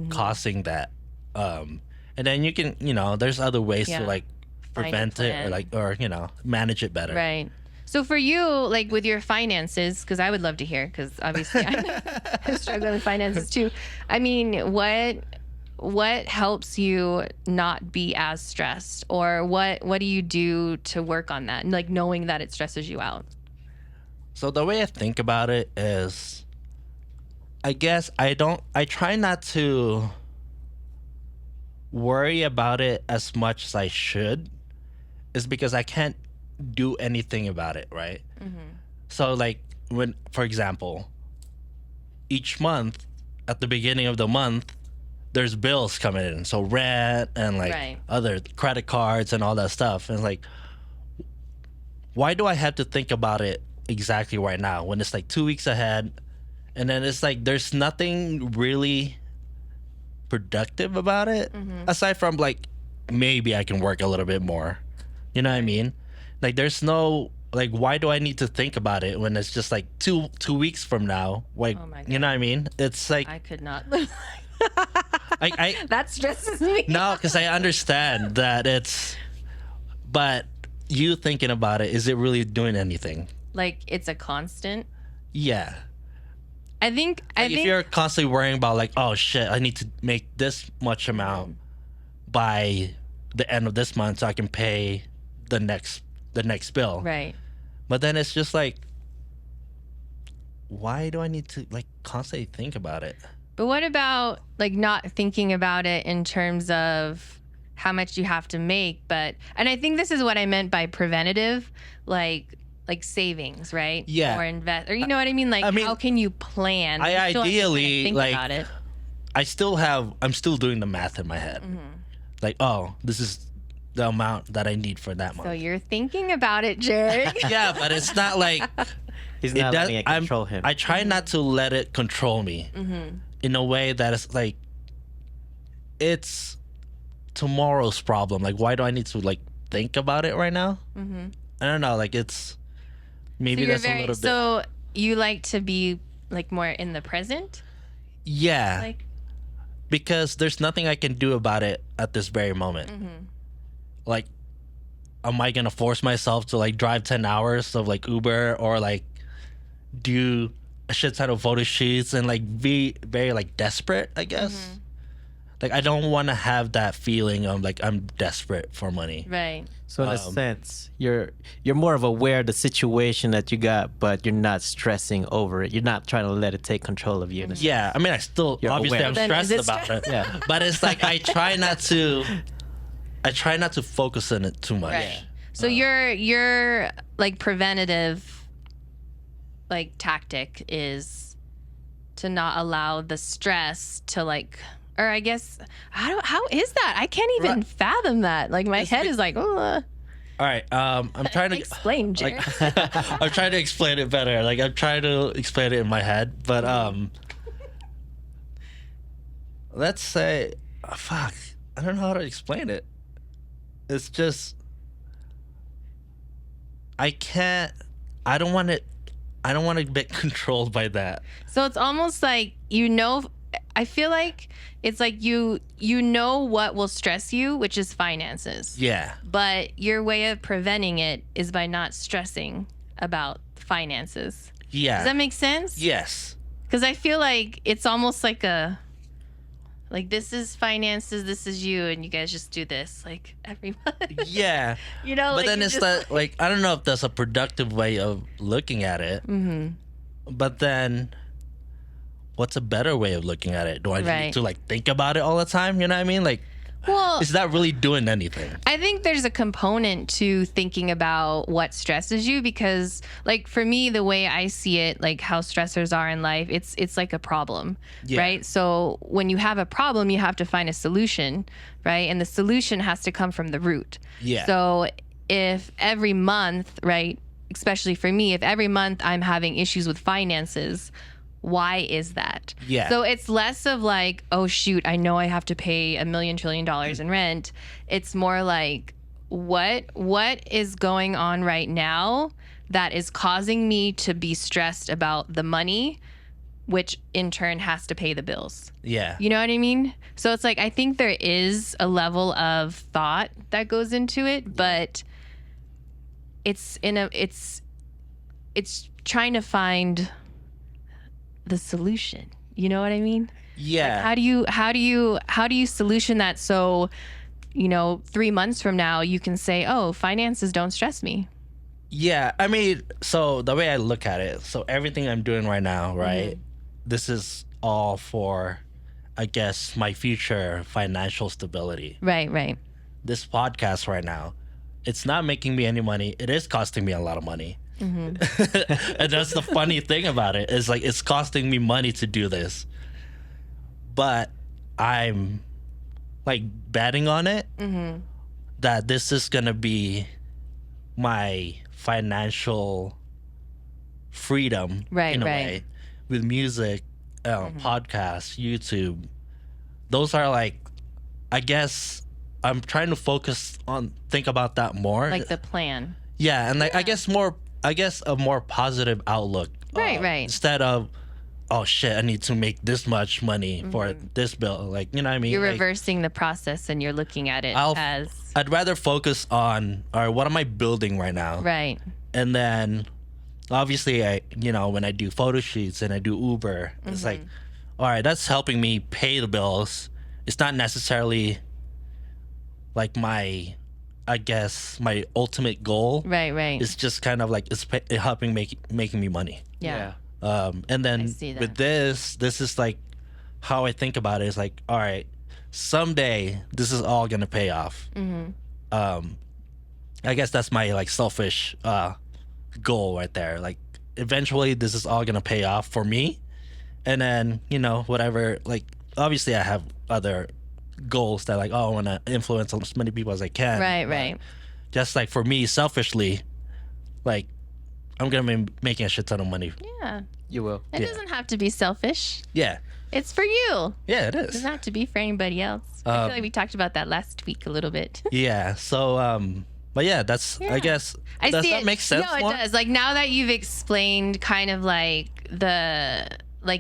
S1: causing that. And then you can, you know, there's other ways to like
S2: Find a
S1: prevent it or
S2: plan.
S1: like, or, you know, manage it better.
S2: Right. So for you, like with your finances, because I would love to hear, because obviously I'm struggling with finances too. I mean, what helps you not be as stressed, or what do you do to work on that, and like knowing that it stresses you out?
S1: So the way I think about it is, I guess I try not to worry about it as much as I should, is because I can't do anything about it, right? So like when, for example, each month at the beginning of the month, there's bills coming in, so rent and like
S2: Right.
S1: other credit cards and all that stuff. And it's like, why do I have to think about it exactly right now when it's like 2 weeks ahead? And then it's like there's nothing really productive about it, aside from like maybe I can work a little bit more. You know what I mean? Like there's no, like, why do I need to think about it when it's just like two weeks from now? Like,
S2: Oh my
S1: you know what I mean? It's like
S2: I could not.
S1: I
S2: That stresses me.
S1: no, because I understand that it's, but you thinking about it, is it really doing anything?
S2: Like it's a constant.
S1: Yeah.
S2: I think
S1: Like if you're constantly worrying about like, oh shit, I need to make this much amount by the end of this month so I can pay the next bill.
S2: right.
S1: But then it's just like, why do I need to like constantly think about it?
S2: But what about like not thinking about it in terms of how much you have to make, and I think this is what I meant by preventative, like savings, right?
S1: Yeah.
S2: Or invest, or you know what I mean? Like
S1: I mean,
S2: how can you plan?
S1: I
S2: You still have to kinda
S1: ideally,
S2: think
S1: like,
S2: about it.
S1: I'm still doing the math in my head. Like, oh, this is the amount that I need for that month.
S2: So you're thinking about it, JERiCK.
S1: Yeah, but it's not like
S3: He's not letting it control him.
S1: I try not to let it control me in a way that is like, it's tomorrow's problem. Like, why do I need to like think about it right now? I don't know. Like, it's maybe
S2: So you're
S1: that's a little bit.
S2: So you like to be like more in the present,
S1: Yeah,
S2: like
S1: because there's nothing I can do about it at this very moment. Like, am I gonna force myself to like drive 10 hours of like Uber, or like do a shit ton of photo shoots and like be very like desperate, I guess. Like, I don't want to have that feeling of like I'm desperate for money.
S2: right.
S3: So in a sense, you're more of aware of the situation that you got, but you're not stressing over it. You're not trying to let it take control of you. In a sense.
S1: Yeah, I mean, I still
S3: You're
S1: obviously
S3: aware.
S1: I'm
S2: Then is
S1: stressed
S2: it
S1: about it.
S3: Yeah.
S1: But it's like I try not to focus on it too much.
S2: Right. So your like preventative like tactic is to not allow the stress to like, or I guess how is that? I can't even fathom that. Like my head is like, oh,
S1: All right, I'm trying to
S2: explain,
S1: like,
S2: JERiCK.
S1: I'm trying to explain it better. Like, I'm trying to explain it in my head, but let's say, fuck, I don't know how to explain it. It's just I can't. I don't want it. I don't want to be controlled by that.
S2: So it's almost like, I feel like it's like you know what will stress you, which is finances.
S1: Yeah.
S2: But your way of preventing it is by not stressing about finances.
S1: Yeah.
S2: Does that make sense?
S1: Yes.
S2: Because I feel like it's almost like this is finances, this is you, and you guys just do this like every month.
S1: Yeah.
S2: But
S1: But then it's that, like, I don't know if that's a productive way of looking at it.
S2: Mm-hmm.
S1: But then, what's a better way of looking at it? Do I
S2: Right.
S1: need to, like, think about it all the time? You know what I mean? Like,
S2: Well,
S1: is that really doing anything?
S2: I think there's a component to thinking about what stresses you, because like for me, the way I see it, like how stressors are in life, it's like a problem,
S1: Yeah.
S2: right? So when you have a problem, you have to find a solution, right? And the solution has to come from the root.
S1: Yeah.
S2: So if every month, right, especially for me, if every month I'm having issues with finances, why is that?
S1: Yeah.
S2: So it's less of like, oh shoot, I know I have to pay $1 million trillion in rent. It's more like, what is going on right now that is causing me to be stressed about the money, which in turn has to pay the bills.
S1: Yeah.
S2: You know what I mean? So it's like, I think there is a level of thought that goes into it, but it's trying to find the solution. You know what I mean?
S1: Yeah.
S2: Like how do you solution that so 3 months from now you can say, oh, finances don't stress me.
S1: Yeah, I mean, so the way I look at it, so everything I'm doing right now, right?
S2: Mm-hmm.
S1: This is all for, I guess, my future financial stability.
S2: Right.
S1: This podcast right now, it's not making me any money. It is costing me a lot of money.
S2: Mm-hmm.
S1: And that's the funny thing about it, is like it's costing me money to do this. But I'm like betting on it
S2: Mm-hmm.
S1: that this is gonna be my financial freedom in a way. With music, podcasts, YouTube, those are like, I guess I'm trying to think about that more.
S2: Like the plan.
S1: Yeah, and like I guess a more positive outlook.
S2: Right.
S1: Instead of, oh shit, I need to make this much money for this bill. Like, you know what I mean?
S2: You're
S1: Like,
S2: reversing the process and you're looking at it as
S1: I'd rather focus on, all right, what am I building right now?
S2: right.
S1: And then obviously when I do photo shoots and I do Uber, it's like, all right, that's helping me pay the bills. It's not necessarily like my ultimate goal.
S2: Right.
S1: It's just kind of like it's helping making me money.
S2: Yeah.
S1: And then
S2: see that.
S1: with this is like how I think about it is like, all right, someday this is all gonna pay off. I guess that's my like selfish goal right there. Like eventually this is all gonna pay off for me, and then whatever. Like obviously I have other goals that like, I want to influence as many people as I can.
S2: Right.
S1: Just like for me selfishly, like I'm gonna be making a shit ton of money.
S2: Yeah.
S3: You will.
S2: It doesn't have to be selfish.
S1: Yeah.
S2: It's for you.
S1: Yeah, it
S2: It
S1: is.
S2: doesn't have to be for anybody else. I feel like we talked about that last week a little bit.
S1: Yeah. So but yeah, that's I guess
S2: I
S1: does
S2: see
S1: that
S2: it.
S1: make sense?
S2: No, it
S1: more?
S2: does. Like now that you've explained kind of like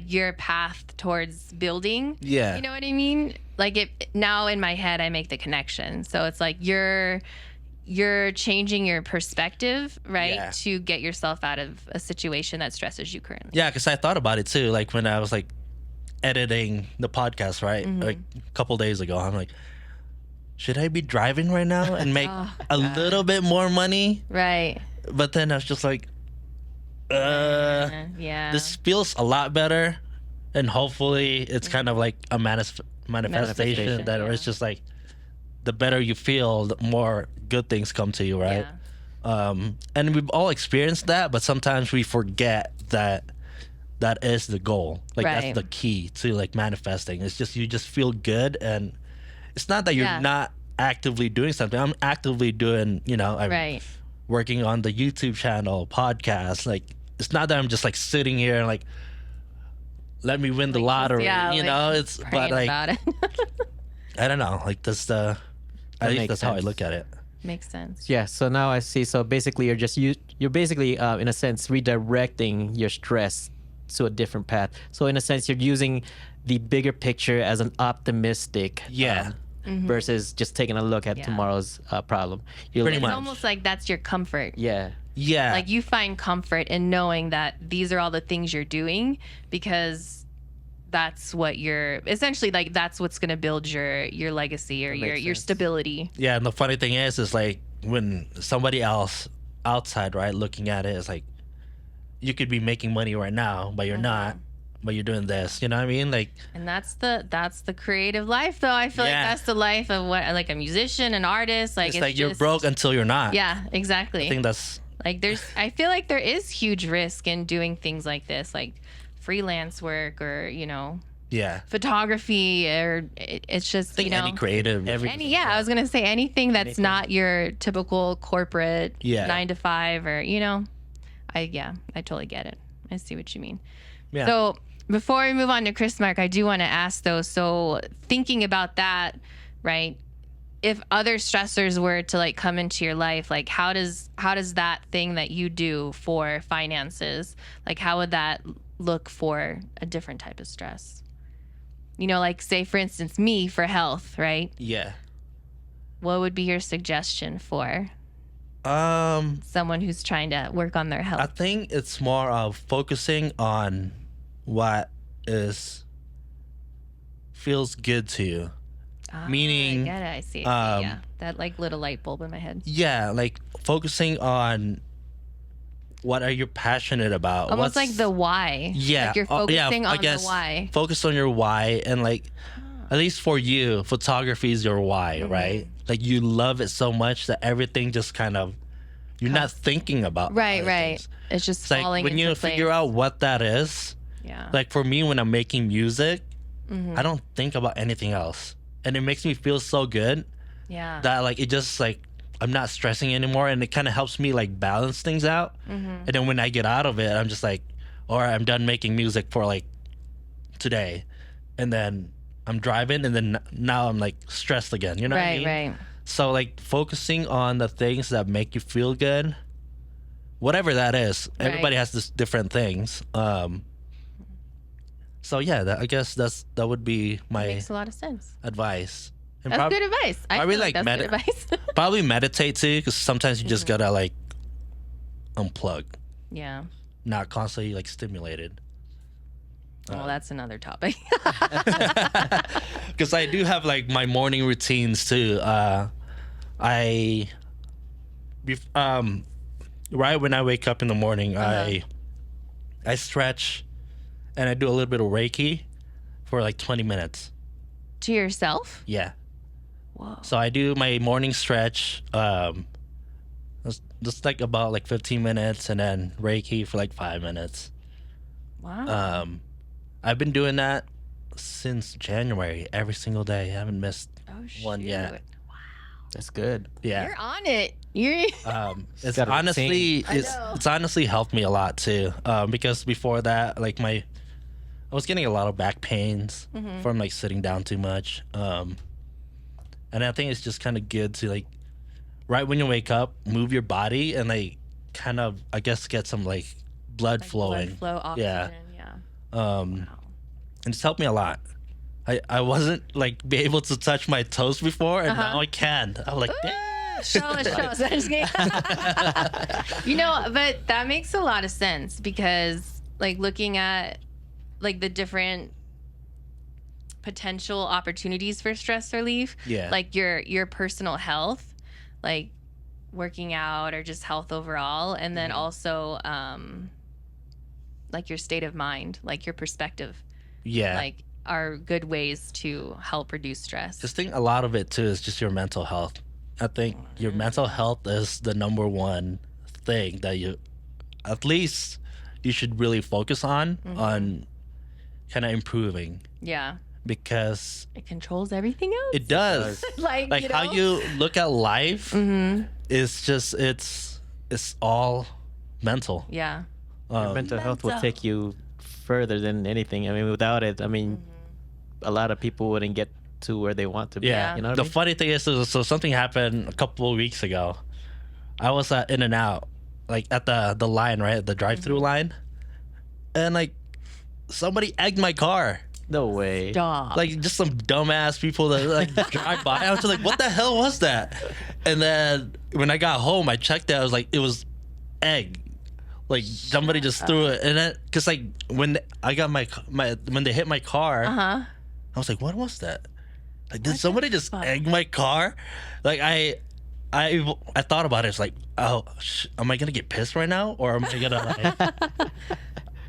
S2: your path towards building.
S1: Yeah.
S2: You know what I mean? Like it now in my head I make the connection. So it's like you're changing your perspective, right?
S1: Yeah.
S2: To get yourself out of a situation that stresses you currently.
S1: Yeah, because I thought about it too. Like when I was like editing the podcast, right? Like a couple days ago, I'm like, should I be driving right now and make a little bit more money?
S2: Right.
S1: But then I was just like,
S2: Yeah.
S1: this feels a lot better, and hopefully it's kind of like a manifestation that it's just like the better you feel, the more good things come to you, right?
S2: Yeah.
S1: And we've all experienced that, but sometimes we forget that is the goal. Like
S2: Right.
S1: that's the key to like manifesting. It's just you just feel good, and it's not that you're not actively doing something. I'm actively doing, I'm
S2: Right.
S1: working on the YouTube channel, podcast. Like it's not that I'm just like sitting here and like let me win the lottery. It's but
S2: Praying
S1: like
S2: about it.
S1: I don't know. Like that's I think that's how I look at it.
S2: Makes sense.
S3: Yeah, so now I see. So basically, you're basically in a sense redirecting your stress to a different path. So in a sense, you're using the bigger picture as an optimistic
S1: Yeah.
S3: versus just taking a look at
S2: Yeah.
S3: tomorrow's problem. You're
S1: Pretty
S2: It's
S1: much.
S2: almost like that's your comfort.
S3: Yeah,
S1: Yeah.
S2: Like you find comfort in knowing that these are all the things you're doing because that's what you're essentially like that's what's going to build your legacy or
S3: That
S2: your
S3: makes
S2: your
S3: sense.
S2: stability.
S1: Yeah, and the funny thing is like when somebody else outside, right, looking at it, it's like you could be making money right now, but you're not. But you're doing this. You know what I mean? Like,
S2: And that's the creative life though. I feel like
S1: Yeah.
S2: that's the life of what like a musician, an artist, like
S1: it's like you're
S2: just-
S1: broke until you're not.
S2: Yeah, exactly.
S1: I think that's
S2: Like I feel like there is huge risk in doing things like this, like freelance work or,
S1: yeah.
S2: photography or it's just,
S1: I think any creative.
S2: I was going to say anything that's not your typical corporate
S1: Yeah.
S2: 9 to 5 or, I totally get it. I see what you mean.
S1: Yeah.
S2: So before we move on to Chris Mark, I do want to ask though, so thinking about that, right? If other stressors were to like come into your life, like how does that thing that you do for finances, like how would that look for a different type of stress? Like say for instance, me for health, right?
S1: Yeah.
S2: What would be your suggestion for someone who's trying to work on their
S1: I
S2: health?
S1: think it's more of focusing on what feels good to you. meaning,
S2: I get it. I see. Yeah, that like little light bulb in my head.
S1: Yeah, like focusing on what are you passionate about.
S2: Almost
S1: What's-
S2: like the why.
S1: Yeah.
S2: Like you're focusing on the why.
S1: Focus on your why, and like at least for you, photography is your why,
S2: Mm-hmm.
S1: right? Like you love it so much that everything just kind of you're not thinking about
S2: Right,
S1: other
S2: right.
S1: things.
S2: It's just
S1: It's like
S2: falling
S1: when
S2: into
S1: you
S2: place.
S1: figure out what that is.
S2: Yeah.
S1: Like for me, when I'm making music,
S2: Mm-hmm.
S1: I don't think about anything else, and it makes me feel so good
S2: Yeah.
S1: that like it just like I'm not stressing anymore, and it kind of helps me like balance things out.
S2: Mm-hmm.
S1: And then when I get out of it, I'm just like, all right, I'm done making music for like today, and then I'm driving, and then now I'm like stressed again. You know what I
S2: Right,
S1: mean?
S2: right.
S1: So like focusing on the things that make you feel good, whatever that is.
S2: Right.
S1: Everybody has this different things. So yeah, I guess that would be my
S2: Makes a lot of sense.
S1: advice. And
S2: That's good advice. I
S1: probably
S2: feel like
S1: like
S2: that's good advice.
S1: Probably meditate too, because sometimes you just gotta like unplug,
S2: Yeah.
S1: not constantly like stimulated.
S2: Well, that's another topic.
S1: Because I do have like my morning routines too. Right when I wake up in the morning, I stretch, and I do a little bit of Reiki for like 20 minutes.
S2: To yourself?
S1: Yeah.
S2: Whoa.
S1: So I do my morning stretch, just like about like 15 minutes, and then Reiki for like 5 minutes.
S2: Wow.
S1: I've been doing that since January, every single day. I haven't missed one yet.
S2: shoot.
S3: that's good.
S1: Yeah.
S2: You're on it. You're
S1: It's
S3: got a
S1: honestly
S3: routine.
S2: I
S1: it's
S2: know.
S1: it's honestly helped me a lot too. Because before that, like I was getting a lot of back pains
S2: Mm-hmm.
S1: from like sitting down too much. And I think it's just kind of good to like right when you wake up, move your body and like kind of I guess get some like blood flowing.
S2: Blood flow, oxygen.
S1: Yeah.
S2: Yeah.
S1: Wow. And it's helped me a lot. I wasn't like be able to touch my toes before, and now I can. I'm like, damn.
S2: Show us. I'm just kidding. But that makes a lot of sense because, like, looking at like the different potential opportunities for stress relief,
S1: Yeah.
S2: like your personal health, like working out or just health overall, and then also like your state of mind, like your perspective,
S1: Yeah.
S2: like are good ways to help reduce stress.
S1: Just think a lot of it too is just your mental health. I think your mental health is the number one thing that you should really focus on kind of improving,
S2: Yeah,
S1: because
S2: it controls everything else.
S1: it does.
S2: like
S1: Like how you look at life is just it's all mental.
S2: Yeah.
S3: Mental health will take you further than anything. I mean, without it, I mean, a lot of people wouldn't get to where they want to be.
S1: Yeah.
S3: You know what
S1: The
S3: I mean?
S1: funny thing is, so something happened a couple of weeks ago. I was at In and Out, like at the line, right? The drive-through line. And like somebody egged my car.
S3: No way.
S2: Stop.
S1: Like just some dumbass people that like drive by. I was just like, what the hell was that? And then when I got home, I checked it. I was like, it was egg. Like somebody just threw it. And then, cause like when I got my when they hit my car,
S2: Uh-huh.
S1: I was like, what was that? Like, did somebody just
S2: fuck?
S1: egg my car? Like I thought about it. It's like, oh, am I gonna get pissed right now, or am I gonna like?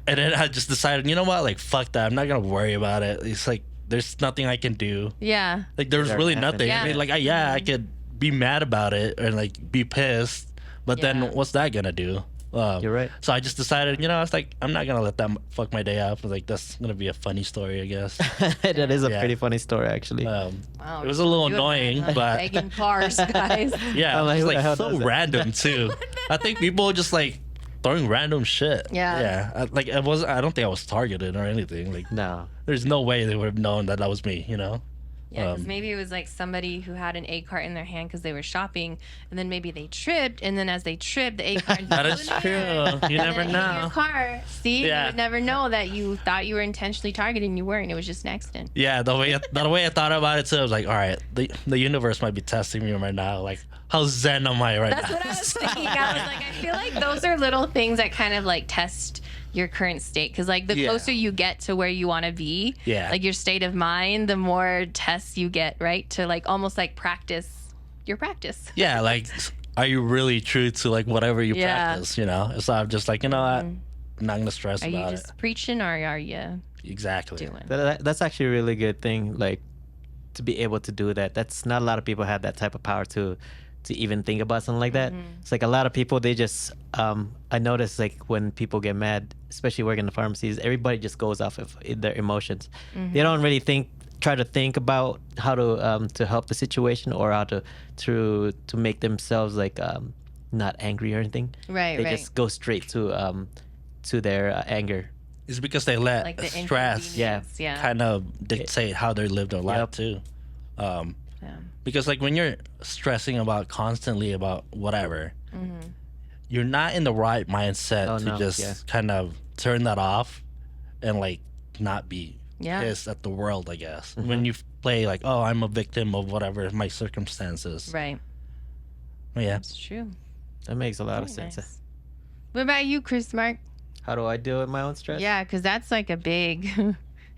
S1: And then I just decided, you know what? Like, fuck that. I'm not gonna worry about it. It's like there's nothing I can do.
S2: Yeah.
S1: Like, there's
S3: Never
S1: really
S3: happened.
S1: nothing.
S2: Yeah.
S1: I mean, like, I could be mad about it and like be pissed, but
S2: Yeah.
S1: then what's that gonna do?
S3: You're right.
S1: So I just decided, you know, I was like, I'm not gonna let that fuck my day up. I was like, that's gonna be a funny story, I guess.
S3: That is a
S1: Yeah.
S3: pretty funny story, actually.
S2: Wow.
S1: It was a little
S2: You
S1: annoying,
S2: have
S1: but
S2: begging cars, guys.
S1: yeah,
S3: I'm
S1: it
S3: like,
S1: was
S3: who the hell
S1: like so
S3: does that?
S1: random too. I think people just like throwing random shit.
S2: Yeah.
S1: Yeah. Like it was. I don't think I was targeted or anything. Like
S3: No.
S1: there's no way they would have known that that was me. You know.
S2: Yeah, because maybe it was like somebody who had an egg cart in their hand because they were shopping, and then maybe they tripped, and then as they tripped, the egg cart.
S1: That is true. You never
S2: Your
S1: know.
S2: car. See, you
S1: Yeah.
S2: would never know that you thought you were intentionally targeting. You weren't. It was just an accident.
S1: Yeah, the way I thought about it too, I was like, all right, the universe might be testing me right now. Like, how zen am I right
S2: That's
S1: now?
S2: what I was thinking. I was like, I feel like those are little things that kind of like test your current state, because like the
S1: Yeah.
S2: closer you get to where you want to be,
S1: Yeah.
S2: like your state of mind, the more tests you get, right? To like almost like practice your practice.
S1: Yeah, like, are you really true to like whatever you
S2: Yeah.
S1: practice? You know, so I'm just like, you know what, I'm not gonna stress
S2: Are you
S1: about
S2: just preaching, or are you
S1: it. Exactly.
S2: doing?
S3: That's actually a really good thing, like to be able to do that. That's not a lot of people have that type of power to even think about something like that. It's like a lot of people, they just I notice like when people get mad, especially working in the pharmacies, everybody just goes off of their emotions. They don't really try to think about how to help the situation, or how to make themselves like not angry or anything.
S2: Right,
S3: They
S2: right.
S3: just go straight to their anger.
S1: It's because they let
S2: Like the
S1: stress
S2: inconvenience, yeah.
S1: kind of dictate how they live their life
S3: Yep.
S1: too.
S2: Yeah.
S1: Because like when you're stressing about constantly about whatever, you're not in the right mindset
S3: Oh,
S1: to
S3: no,
S1: just
S3: yeah.
S1: kind of turn that off and like not be
S2: Yeah.
S1: pissed at the world, I guess. When you play like, oh, I'm a victim of whatever my circumstances.
S2: Right.
S1: Yeah.
S2: It's true.
S3: That makes a lot of
S2: Very
S3: sense.
S2: nice. What about you, Chris Mark?
S3: How do I deal with my own stress?
S2: Yeah, because that's like a big,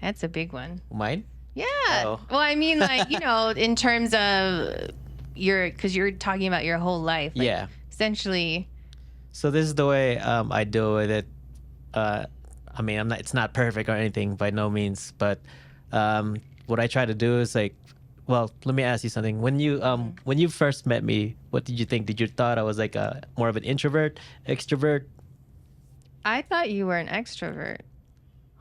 S2: that's a big one.
S3: Mine?
S2: Yeah.
S3: Oh.
S2: Well, I mean, like, you know, in terms of because you're talking about your whole life. Like,
S3: Yeah.
S2: Essentially.
S3: So this is the way I deal with it. I mean, it's not perfect or anything by no means, but what I try to do is like, well, let me ask you something. When you first met me, what did you think? Did you thought I was like more of an introvert, extrovert?
S2: I thought you were an extrovert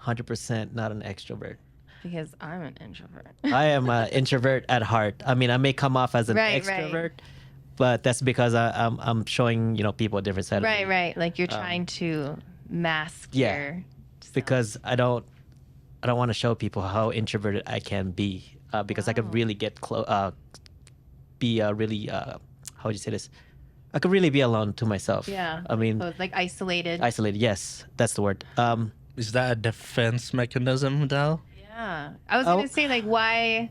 S3: 100% not an extrovert.
S2: because I'm an introvert.
S3: I am an introvert at heart. I mean, I may come off as an
S2: Right,
S3: extrovert,
S2: right.
S3: but that's because I'm showing people a different side of me.
S2: Right, right. Like you're trying to mask
S3: yeah.
S2: your.
S3: Because I don't want to show people how introverted I can be, because I could really get be really how would you say this? I could really be alone to myself.
S2: Yeah.
S3: I mean,
S2: So it's like isolated.
S3: isolated. Yes, that's the word.
S1: Is that a defense mechanism, Dal?
S2: Yeah. I was going to say, like, why.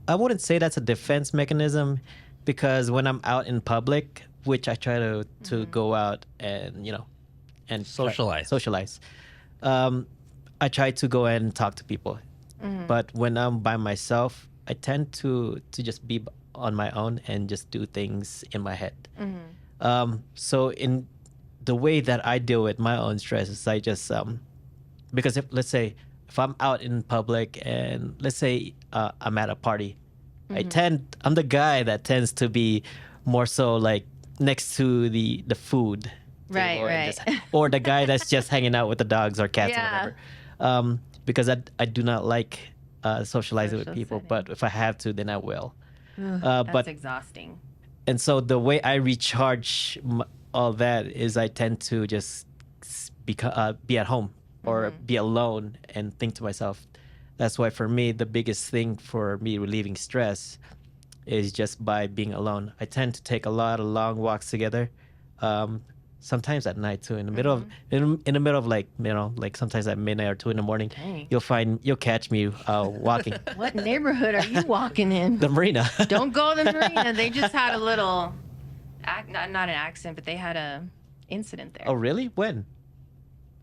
S3: I wouldn't say that's a defense mechanism, because when I'm out in public, which I try to go out and and
S1: Socialize.
S3: I try to go and talk to people. But when I'm by myself, I tend to just be on my own and just do things in my head. So in the way that I deal with my own stress is I just because let's say if I'm out in public and let's say I'm at a party, I'm the guy that tends to be more so like next to the food
S2: Right,
S3: table and
S2: right.
S3: or the guy that's just hanging out with the dogs or cats
S2: Yeah.
S3: or whatever. Because I do not like socializing with
S2: Social
S3: people,
S2: setting.
S3: but if I have to, then I will.
S2: That's
S3: But
S2: exhausting.
S3: and so the way I recharge all that is I tend to just be at home or be alone and think to myself, that's why for me the biggest thing for me relieving stress is just by being alone. I tend to take a lot of long walks together. Sometimes at night too, in the middle of in the middle of like like sometimes at midnight or 2 in the morning.
S2: Dang.
S3: You'll catch me walking
S2: What neighborhood are you walking in?
S3: the marina.
S2: Don't go to the marina. They just had a little, not an accident, but they had a incident there.
S3: Oh really? When?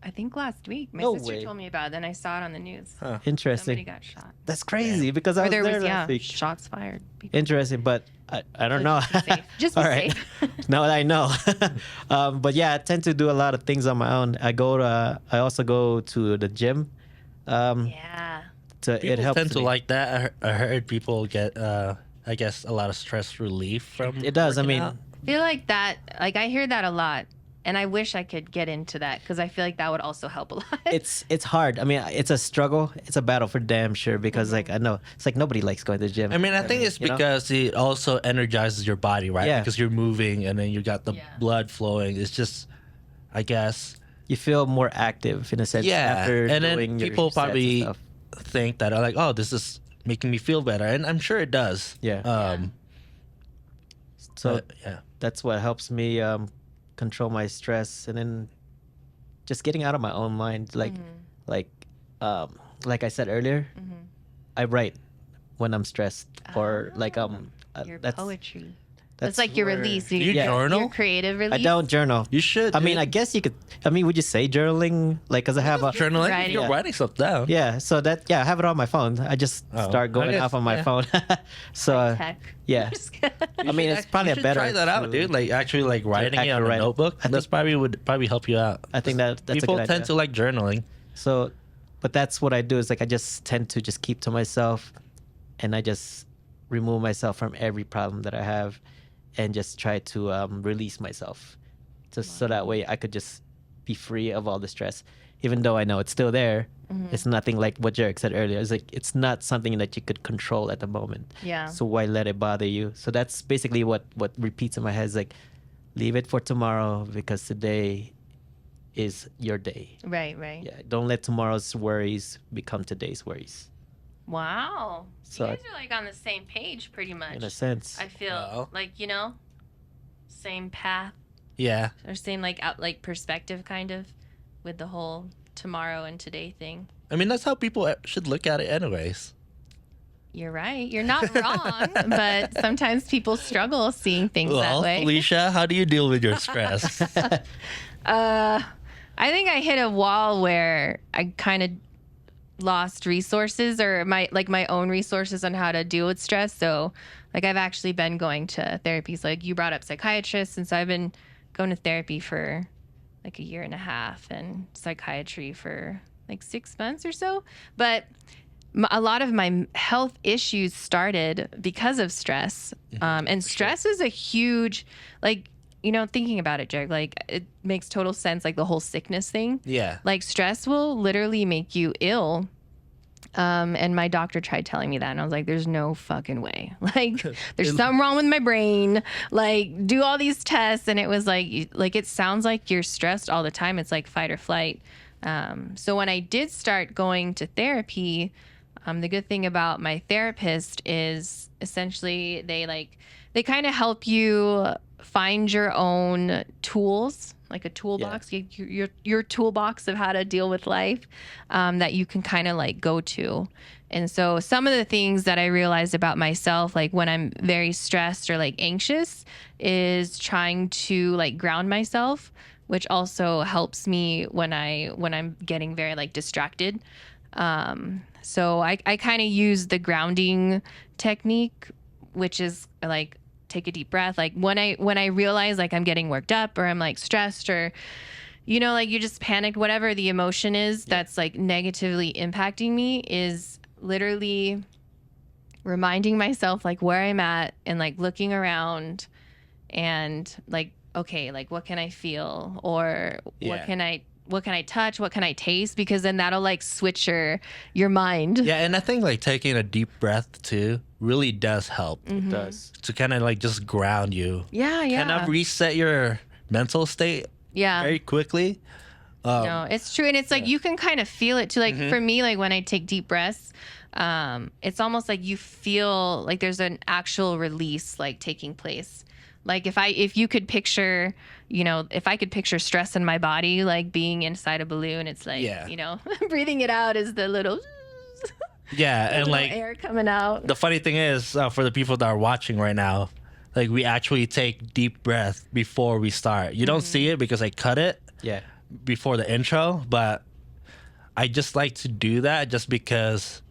S2: I think last week. My
S3: No
S2: sister
S3: way.
S2: told me about it. Then I saw it on the news.
S1: Huh.
S3: Interesting.
S2: Somebody got shot.
S3: That's crazy because I
S2: Or
S3: was
S2: there
S3: there
S2: was,
S3: last week.
S2: shots fired. People.
S3: Interesting, but I don't know.
S2: Just be safe. Just be
S3: All right.
S2: safe.
S3: Now that I know. But yeah, I tend to do a lot of things on my own. I also go to the gym.
S2: Yeah.
S3: It
S1: People
S3: helps
S1: tend to
S3: me.
S1: like that. I heard people get, I guess, a lot of stress relief from.
S3: It does. I
S1: working
S3: mean,
S1: out.
S2: I feel like that, like I hear that a lot. And I wish I could get into that because I feel like that would also help a lot.
S3: it's hard. I mean, it's a struggle. It's a battle for damn sure because like I know it's like nobody likes going to the gym.
S1: I mean, I think it's
S3: you know?
S1: because it also energizes your body, right?
S3: Yeah.
S1: Because you're moving and then you got the blood flowing. It's just, I guess.
S3: You feel more active in a sense.
S1: Yeah.
S3: After
S1: And
S3: doing
S1: then
S3: your
S1: people
S3: sets and
S1: probably
S3: stuff.
S1: think that, like, oh, this is making me feel better. And I'm sure it does.
S3: Yeah. So
S1: But, yeah.
S3: that's what helps me control my stress, and then just getting out of my own mind. Like I said earlier, I write when I'm stressed, or like
S2: Your
S3: that's
S2: poetry.
S3: that's
S2: It's like your
S3: where-
S2: release.
S1: Do you journal?
S2: Your creative release.
S3: I don't journal.
S1: You should.
S3: I mean,
S1: dude.
S3: I guess you could. I mean, would you say journaling? Like, cause I have a
S1: journaling.
S2: Writing.
S1: You're
S3: Yeah.
S1: writing stuff down.
S3: yeah. So I have it on my phone. I just
S1: Oh,
S3: start going
S1: I guess,
S3: off on my
S1: yeah.
S3: phone. So
S2: Tech.
S3: yeah.
S2: Just kidding.
S3: I mean, it's probably
S1: you
S3: a
S1: should
S3: better.
S1: try that out,
S3: to-
S1: dude. Like actually, like writing it on
S3: Actually
S1: a
S3: write it.
S1: notebook.
S3: I
S1: That's would probably help you out.
S3: I think that's
S1: People
S3: a good
S1: tend
S3: idea.
S1: to like journaling.
S3: So, but that's what I do is like I just tend to just keep to myself, and I just remove myself from every problem that I have, and just try to release myself, just so that way I could just be free of all the stress, even though I know it's still there. It's nothing like what JERiCK said earlier. It's like it's not something that you could control at the moment.
S2: Yeah.
S3: So why let it bother you? So that's basically what repeats in my head is like, leave it for tomorrow because today is your day.
S2: Right.
S3: Yeah, don't let tomorrow's worries become today's worries.
S2: Wow.
S3: So
S2: you guys are like on the same page pretty much.
S3: In a sense.
S2: I feel
S1: Well.
S2: like, same path
S1: Yeah.
S2: or same like perspective kind of with the whole tomorrow and today thing.
S1: I mean, that's how people should look at it, anyways.
S2: You're right. You're not wrong, but sometimes people struggle seeing things that
S1: Well,
S2: way.
S1: Felicia, how do you deal with your stress?
S2: I think I hit a wall where I kind of lost resources or my own resources on how to deal with stress. So like I've actually been going to therapy. So like you brought up psychiatrists, and so I've been going to therapy for like a year and a half and psychiatry for like 6 months or so. But a lot of my health issues started because of stress. And stress is a huge, like, thinking about it, JERiCK, like it makes total sense, like the whole sickness thing.
S1: Yeah.
S2: Like stress will literally make you ill. And my doctor tried telling me that, and I was like, there's no fucking way. Like, there's something wrong with my brain. Like, do all these tests. And it was like it sounds like you're stressed all the time. It's like fight or flight. So when I did start going to therapy, the good thing about my therapist is essentially they kind of help you find your own tools, like a toolbox, your toolbox of how to deal with life, that you can kind of like go to. And so some of the things that I realized about myself, like when I'm very stressed or like anxious, is trying to like ground myself, which also helps me when I'm getting very like distracted. So I kind of use the grounding technique, which is like take a deep breath. Like when I realize like I'm getting worked up or I'm like stressed or, like you just panicked, whatever the emotion is that's like negatively impacting me, is literally reminding myself like where I'm at and like looking around and like, okay, like what can I feel or what can I touch? What can I taste? Because then that'll like switch your mind.
S1: Yeah, and I think like taking a deep breath too really does help
S3: It does.
S1: to kind of like just ground you.
S2: Yeah.
S1: Kind of reset your mental state
S2: Yeah.
S1: very quickly.
S2: No, it's true. And it's like you can kind of feel it too. Like for me, like when I take deep breaths, it's almost like you feel like there's an actual release like taking place. Like if you could picture, if I could picture stress in my body, like being inside a balloon, it's like, breathing it out is the little
S1: and like
S2: air coming out.
S1: the funny thing is, for the people that are watching right now, like we actually take deep breath before we start. You don't see it because I cut it before the intro, but I just like to do that just because,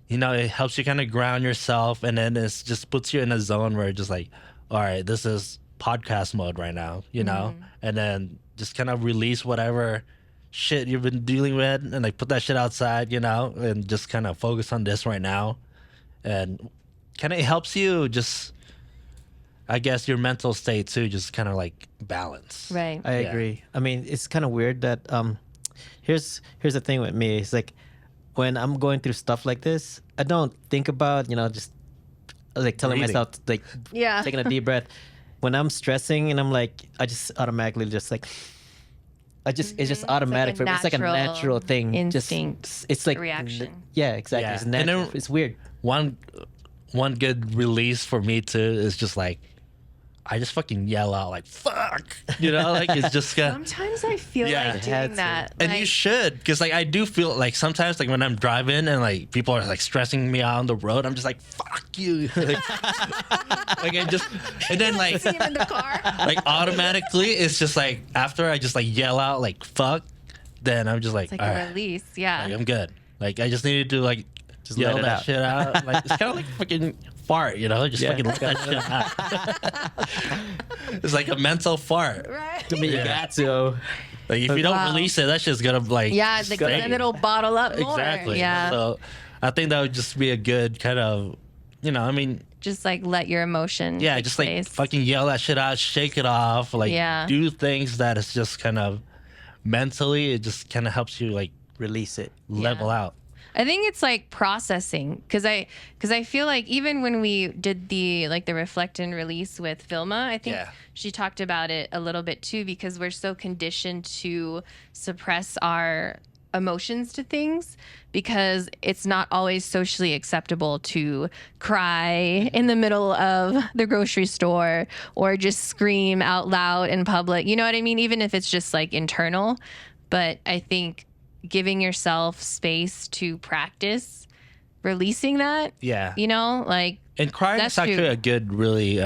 S1: it helps you kind of ground yourself, and then it just puts you in a zone where it's just like, all right, this is podcast mode right now, and then just kind of release whatever shit you've been dealing with and like put that shit outside, and just kind of focus on this right now. And kind of helps you just, I guess, your mental state too, just kind of like balance.
S2: Right.
S3: I agree. I mean, it's kind of weird that here's the thing with me. It's like when I'm going through stuff like this, I don't think about, just like telling
S1: Breathing.
S3: myself, like taking a deep breath. When I'm stressing and I'm like, I just automatically just like, it's just automatic for me. It's like a natural thing.
S2: Instinct.
S3: Just, it's like
S2: reaction.
S3: Yeah, exactly.
S1: Yeah.
S3: It's natural.
S1: And then-
S3: It's weird.
S1: One good release for me too is just like, I just fucking yell out like fuck, like it's just
S2: Sometimes I feel
S1: Yeah.
S2: like
S3: Had
S2: doing
S3: to.
S2: that.
S1: and
S2: like,
S1: you should, because like I do feel like sometimes like when I'm driving and like people are like stressing me out on the road, I'm just like fuck you, like I just, and then like
S2: see him in the car.
S1: like automatically it's just like after I just like yell out like fuck, then I'm just like,
S2: It's like
S1: all
S2: a
S1: right,
S2: release. Yeah.
S1: like I'm good. Like I just needed to like
S3: Just
S1: yell
S3: let it
S1: that
S3: out.
S1: shit out. Like it's kind of like fucking fart, just
S3: Yeah.
S1: fucking let that shit out. It's like a mental fart.
S2: Right.
S3: To me, you got to.
S1: Like if you don't
S2: Wow.
S1: release it, that shit's gonna like
S2: Yeah, like,
S1: stay.
S2: then it'll bottle up more.
S1: Exactly.
S2: Yeah.
S1: So I think that would just be a good kind of, I mean,
S2: Just like let your emotion.
S1: yeah,
S2: take
S1: just like
S2: place.
S1: fucking yell that shit out, shake it off, like
S2: Yeah.
S1: do things that is just kind of mentally, it just kind of helps you like
S3: Release it.
S1: level out.
S2: I think it's like processing because I feel like even when we did the reflect and release with Vilma, I think
S1: Yeah.
S2: she talked about it a little bit too because we're so conditioned to suppress our emotions to things because it's not always socially acceptable to cry in the middle of the grocery store or just scream out loud in public. You know what I mean? Even if it's just like internal. But I think giving yourself space to practice releasing that,
S1: Yeah.
S2: like
S1: And crying
S2: That's
S1: is actually
S2: true.
S1: a good, really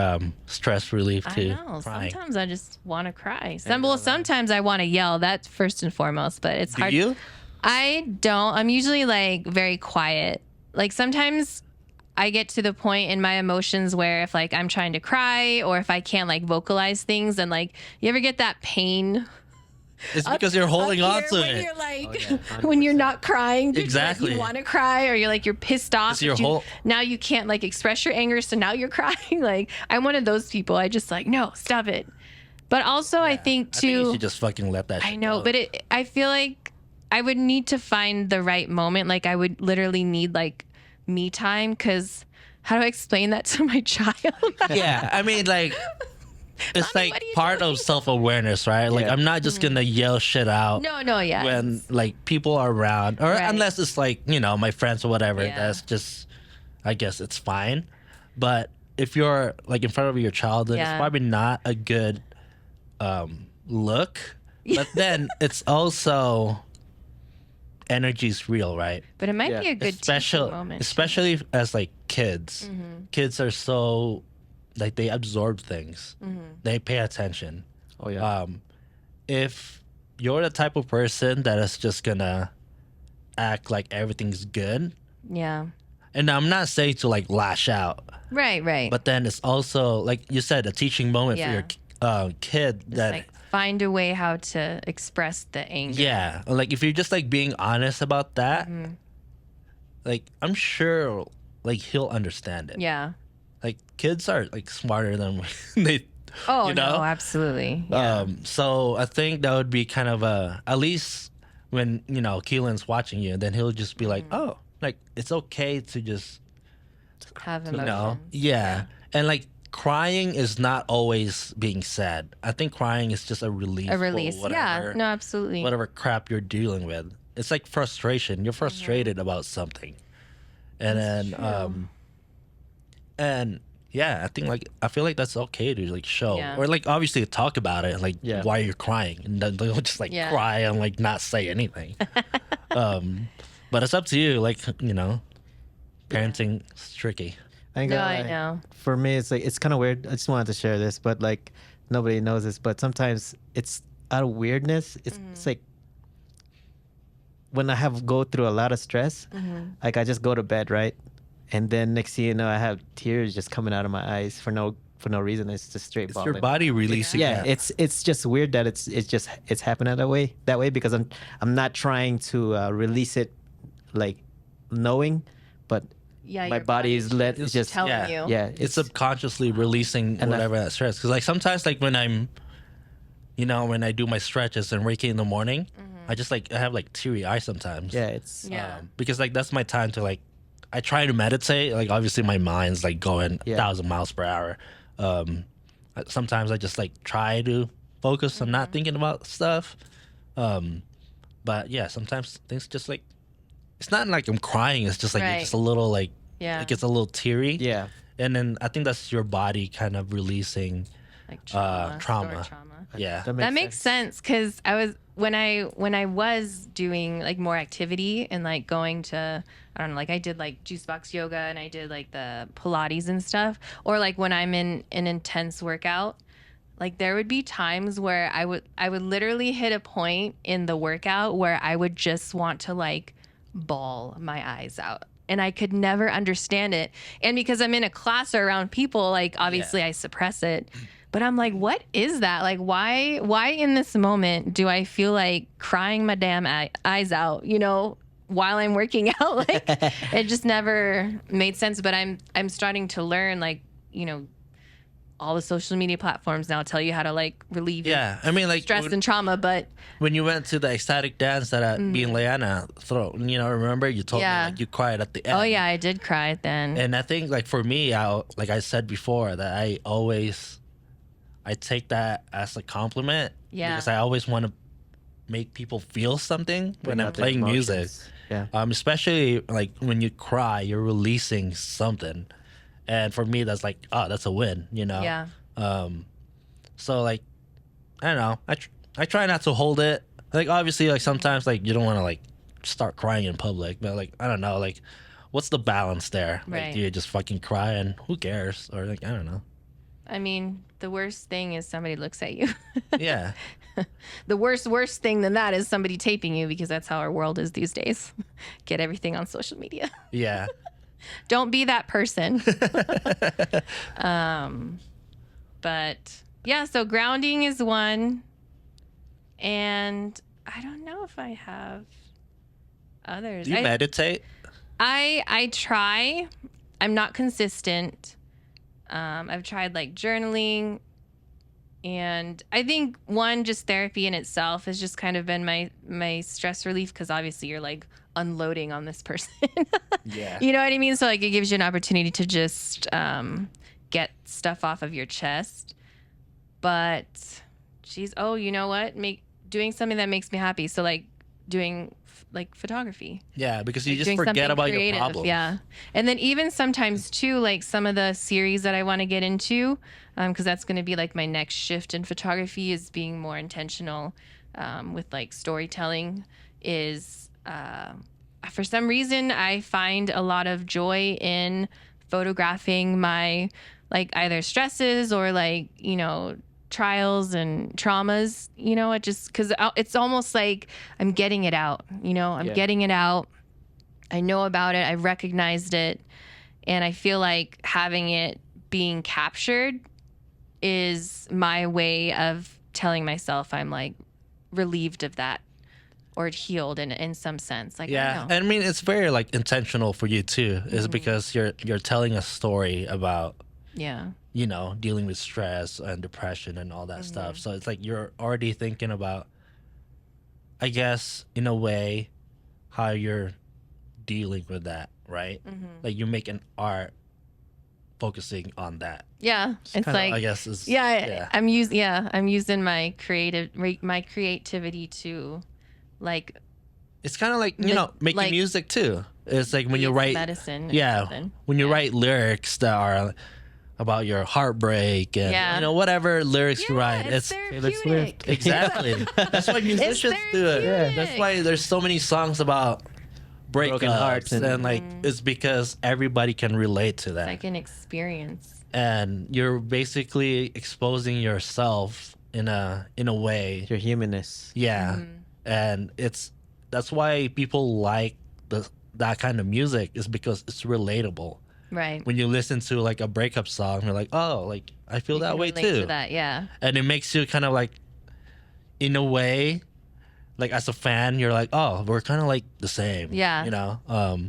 S1: stress relief
S2: I
S1: too.
S2: know.
S1: Crying.
S2: Sometimes I just want to cry. Sometimes I want to yell. That's first and foremost, but it's
S1: Do
S2: hard.
S1: you?
S2: I don't. I'm usually like very quiet. Like sometimes I get to the point in my emotions where if like I'm trying to cry or if I can't like vocalize things and like you ever get that pain
S1: It's because you're holding on
S2: here
S1: to
S2: when
S1: it.
S2: you're like
S3: yeah,
S2: when you're not crying because,
S1: Exactly.
S2: you want to cry or you're like you're pissed off
S1: It's your
S2: but you-
S1: whole-
S2: now you can't like express your anger so now you're crying. Like I'm one of those people. I just like no, stop it. But also I think
S1: I think you
S2: too
S1: should just fucking let that shit
S2: I know,
S1: go.
S2: but I feel like I would need to find the right moment. Like I would literally need like me time because how do I explain that to my child?
S1: Yeah, I mean, like, it's
S2: Mommy,
S1: like
S2: what are you
S1: part
S2: doing?
S1: of self-awareness, right? Like,
S3: Yeah.
S1: I'm not just gonna yell shit out
S2: no, yeah.
S1: when like people are around, or
S2: Right.
S1: unless it's like my friends or whatever.
S2: Yeah.
S1: That's just, I guess it's fine. But if you're like in front of your child, then it's
S2: Yeah.
S1: probably not a good look. But then it's also energy's real, right?
S2: But it might
S3: Yeah.
S2: be a good teaching moment.
S1: Especially as like kids. Kids are so like they absorb things. They pay attention.
S3: Oh yeah.
S1: If you're the type of person that is just gonna act like everything's good,
S2: Yeah.
S1: and I'm not saying to like lash out,
S2: Right.
S1: but then it's also like you said, a teaching moment
S2: Yeah.
S1: for your kid
S2: Just
S1: that
S2: like find a way how to express the anger.
S1: yeah, like if you're just like being honest about that, like I'm sure like he'll understand it.
S2: Yeah.
S1: Like kids are like smarter than they.
S2: Oh
S1: You know?
S2: no, absolutely. Yeah.
S1: So I think that would be kind of at least when Keelan's watching you, then he'll just be like, oh, like it's okay to just
S2: Have
S1: you
S2: emotions.
S1: know, yeah. And like crying is not always being sad. I think crying is just a relief.
S2: A release.
S1: For whatever,
S2: Yeah. No, absolutely.
S1: whatever crap you're dealing with. It's like frustration. You're frustrated about something. And
S2: That's
S1: then
S2: true.
S1: and yeah, I think like I feel like that's okay to like show
S2: Yeah.
S1: or like obviously talk about it, like
S3: Yeah.
S1: why you're crying, and then don't just like
S2: Yeah.
S1: cry and like not say anything. But it's up to you, like, you know, parenting is tricky.
S3: I think
S2: No, I know.
S3: for me, it's like it's kind of weird. I just wanted to share this, but like nobody knows this. But sometimes it's out of weirdness. It's like when I have go through a lot of stress, like I just go to bed, right, and then next thing you know, I have tears just coming out of my eyes for no reason. It's just straight
S1: It's
S3: bawling.
S1: your body releasing.
S3: Yeah,
S1: that.
S3: it's just weird that it's happening that way because I'm not trying to release it, like knowing, but
S2: Yeah.
S3: my
S2: your
S3: body is let
S1: just
S3: just
S2: telling
S1: yeah.
S2: you.
S3: yeah
S1: It's subconsciously releasing
S3: And I-
S1: whatever that stress. Because like sometimes like when I'm, you know, when I do my stretches and waking in the morning, I just like I have like teary eyes sometimes.
S3: yeah it's
S2: Yeah.
S1: Because like that's my time to like I try to meditate. Like obviously my mind's like going
S3: Yeah.
S1: 1,000 miles per hour. Sometimes I just like try to focus on not thinking about stuff. But yeah, sometimes things just like it's not like I'm crying. It's just like
S2: Right.
S1: it's just a little like
S2: Yeah.
S1: it gets a little teary.
S3: yeah
S1: And then I think that's your body kind of releasing.
S2: Like trauma.
S1: trauma.
S2: Stored trauma.
S1: Yeah.
S2: That makes sense because I was when I was doing like more activity and like going to I don't know, like I did like juice box yoga and I did like the Pilates and stuff, or like when I'm in an intense workout, like there would be times where I would literally hit a point in the workout where I would just want to like bawl my eyes out. And I could never understand it. And because I'm in a class or around people, like obviously I suppress it. But I'm like, what is that? Like, why in this moment do I feel like crying my damn eyes out, you know, while I'm working out? Like, it just never made sense. But I'm starting to learn, like, you know, all the social media platforms now tell you how to like relieve your
S1: Yeah. I mean like
S2: stress and trauma. But
S1: when you went to the ecstatic dance that me and Leanna throw, you know, remember you told
S2: Yeah.
S1: me like you cried at the end.
S2: oh yeah, I did cry then.
S1: And I think like for me, like I said before, that I take that as a compliment.
S2: Yeah.
S1: Because I always want to make people feel something when I'm
S3: out their
S1: playing music.
S3: emotions. Yeah.
S1: Especially like when you cry, you're releasing something. And for me, that's like, oh, that's a win, you know?
S2: Yeah.
S1: So like, I don't know. I try not to hold it. Like obviously, like sometimes like you don't want to like start crying in public, but like I don't know, like what's the balance there? Like
S2: Right.
S1: do you just fucking cry and who cares? Or like I don't know.
S2: I mean, the worst thing is somebody looks at you.
S1: Yeah.
S2: The worst thing than that is somebody taping you, because that's how our world is these days. Get everything on social media.
S1: Yeah.
S2: Don't be that person. But yeah, so grounding is one. And I don't know if I have others.
S1: Do you meditate?
S2: I try. I'm not consistent. I've tried like journaling, and I think one, just therapy in itself has just kind of been my stress relief, because obviously you're like unloading on this person.
S1: Yeah.
S2: You know what I mean? So like it gives you an opportunity to just get stuff off of your chest. But geez, oh, you know what? Doing something that makes me happy. So like doing like photography.
S1: Yeah, because you
S2: Like
S1: just
S2: doing
S1: forget
S2: something
S1: about
S2: creative,
S1: your problems.
S2: Yeah. And then even sometimes too, like some of the series that I want to get into, because that's going to be like my next shift in photography, is being more intentional with like storytelling. Is for some reason I find a lot of joy in photographing my like either stresses or like, you know, trials and traumas, you know, it just, because it's almost like I'm getting it out, you know, I'm
S3: Yeah.
S2: getting it out. I know about it. I've recognized it. And I feel like having it being captured is my way of telling myself I'm like relieved of that, or healed in some sense. Like, I
S1: Yeah,
S2: don't know.
S1: and I mean it's very like intentional for you too, is because you're telling a story about,
S2: Yeah.
S1: you know, dealing with stress and depression and all that stuff. So it's like you're already thinking about, I guess, in a way, how you're dealing with that, right? Like you make an art focusing on that.
S2: Yeah, it's
S3: kinda,
S2: like
S1: I guess is
S2: I'm using my creativity to like
S1: It's kind of like making
S2: like
S1: music too. It's like when you
S2: it's
S1: write
S2: medicine. Or
S1: yeah
S2: something.
S1: when you
S2: Yeah.
S1: write lyrics that are about your heartbreak and
S2: Yeah.
S1: whatever lyrics you write.
S2: it's
S3: Taylor
S2: therapeutic.
S3: Swift.
S1: Exactly. That's why musicians do it.
S2: therapeutic.
S1: That's why there's so many songs about
S3: Broken
S1: breakups
S3: hearts
S1: and like it's because everybody can relate to that.
S2: Like an experience.
S1: And you're basically exposing yourself in a way.
S3: Your humanness.
S1: Yeah. And that's why people like that kind of music is because it's relatable.
S2: Right.
S1: When you listen to like a breakup song, you're like, oh, like I feel
S2: You
S1: that
S2: can
S1: way
S2: relate
S1: too.
S2: to that, yeah.
S1: And it makes you kind of like, in a way, like as a fan, you're like, oh, we're kind of like the same.
S2: Yeah.
S1: You know?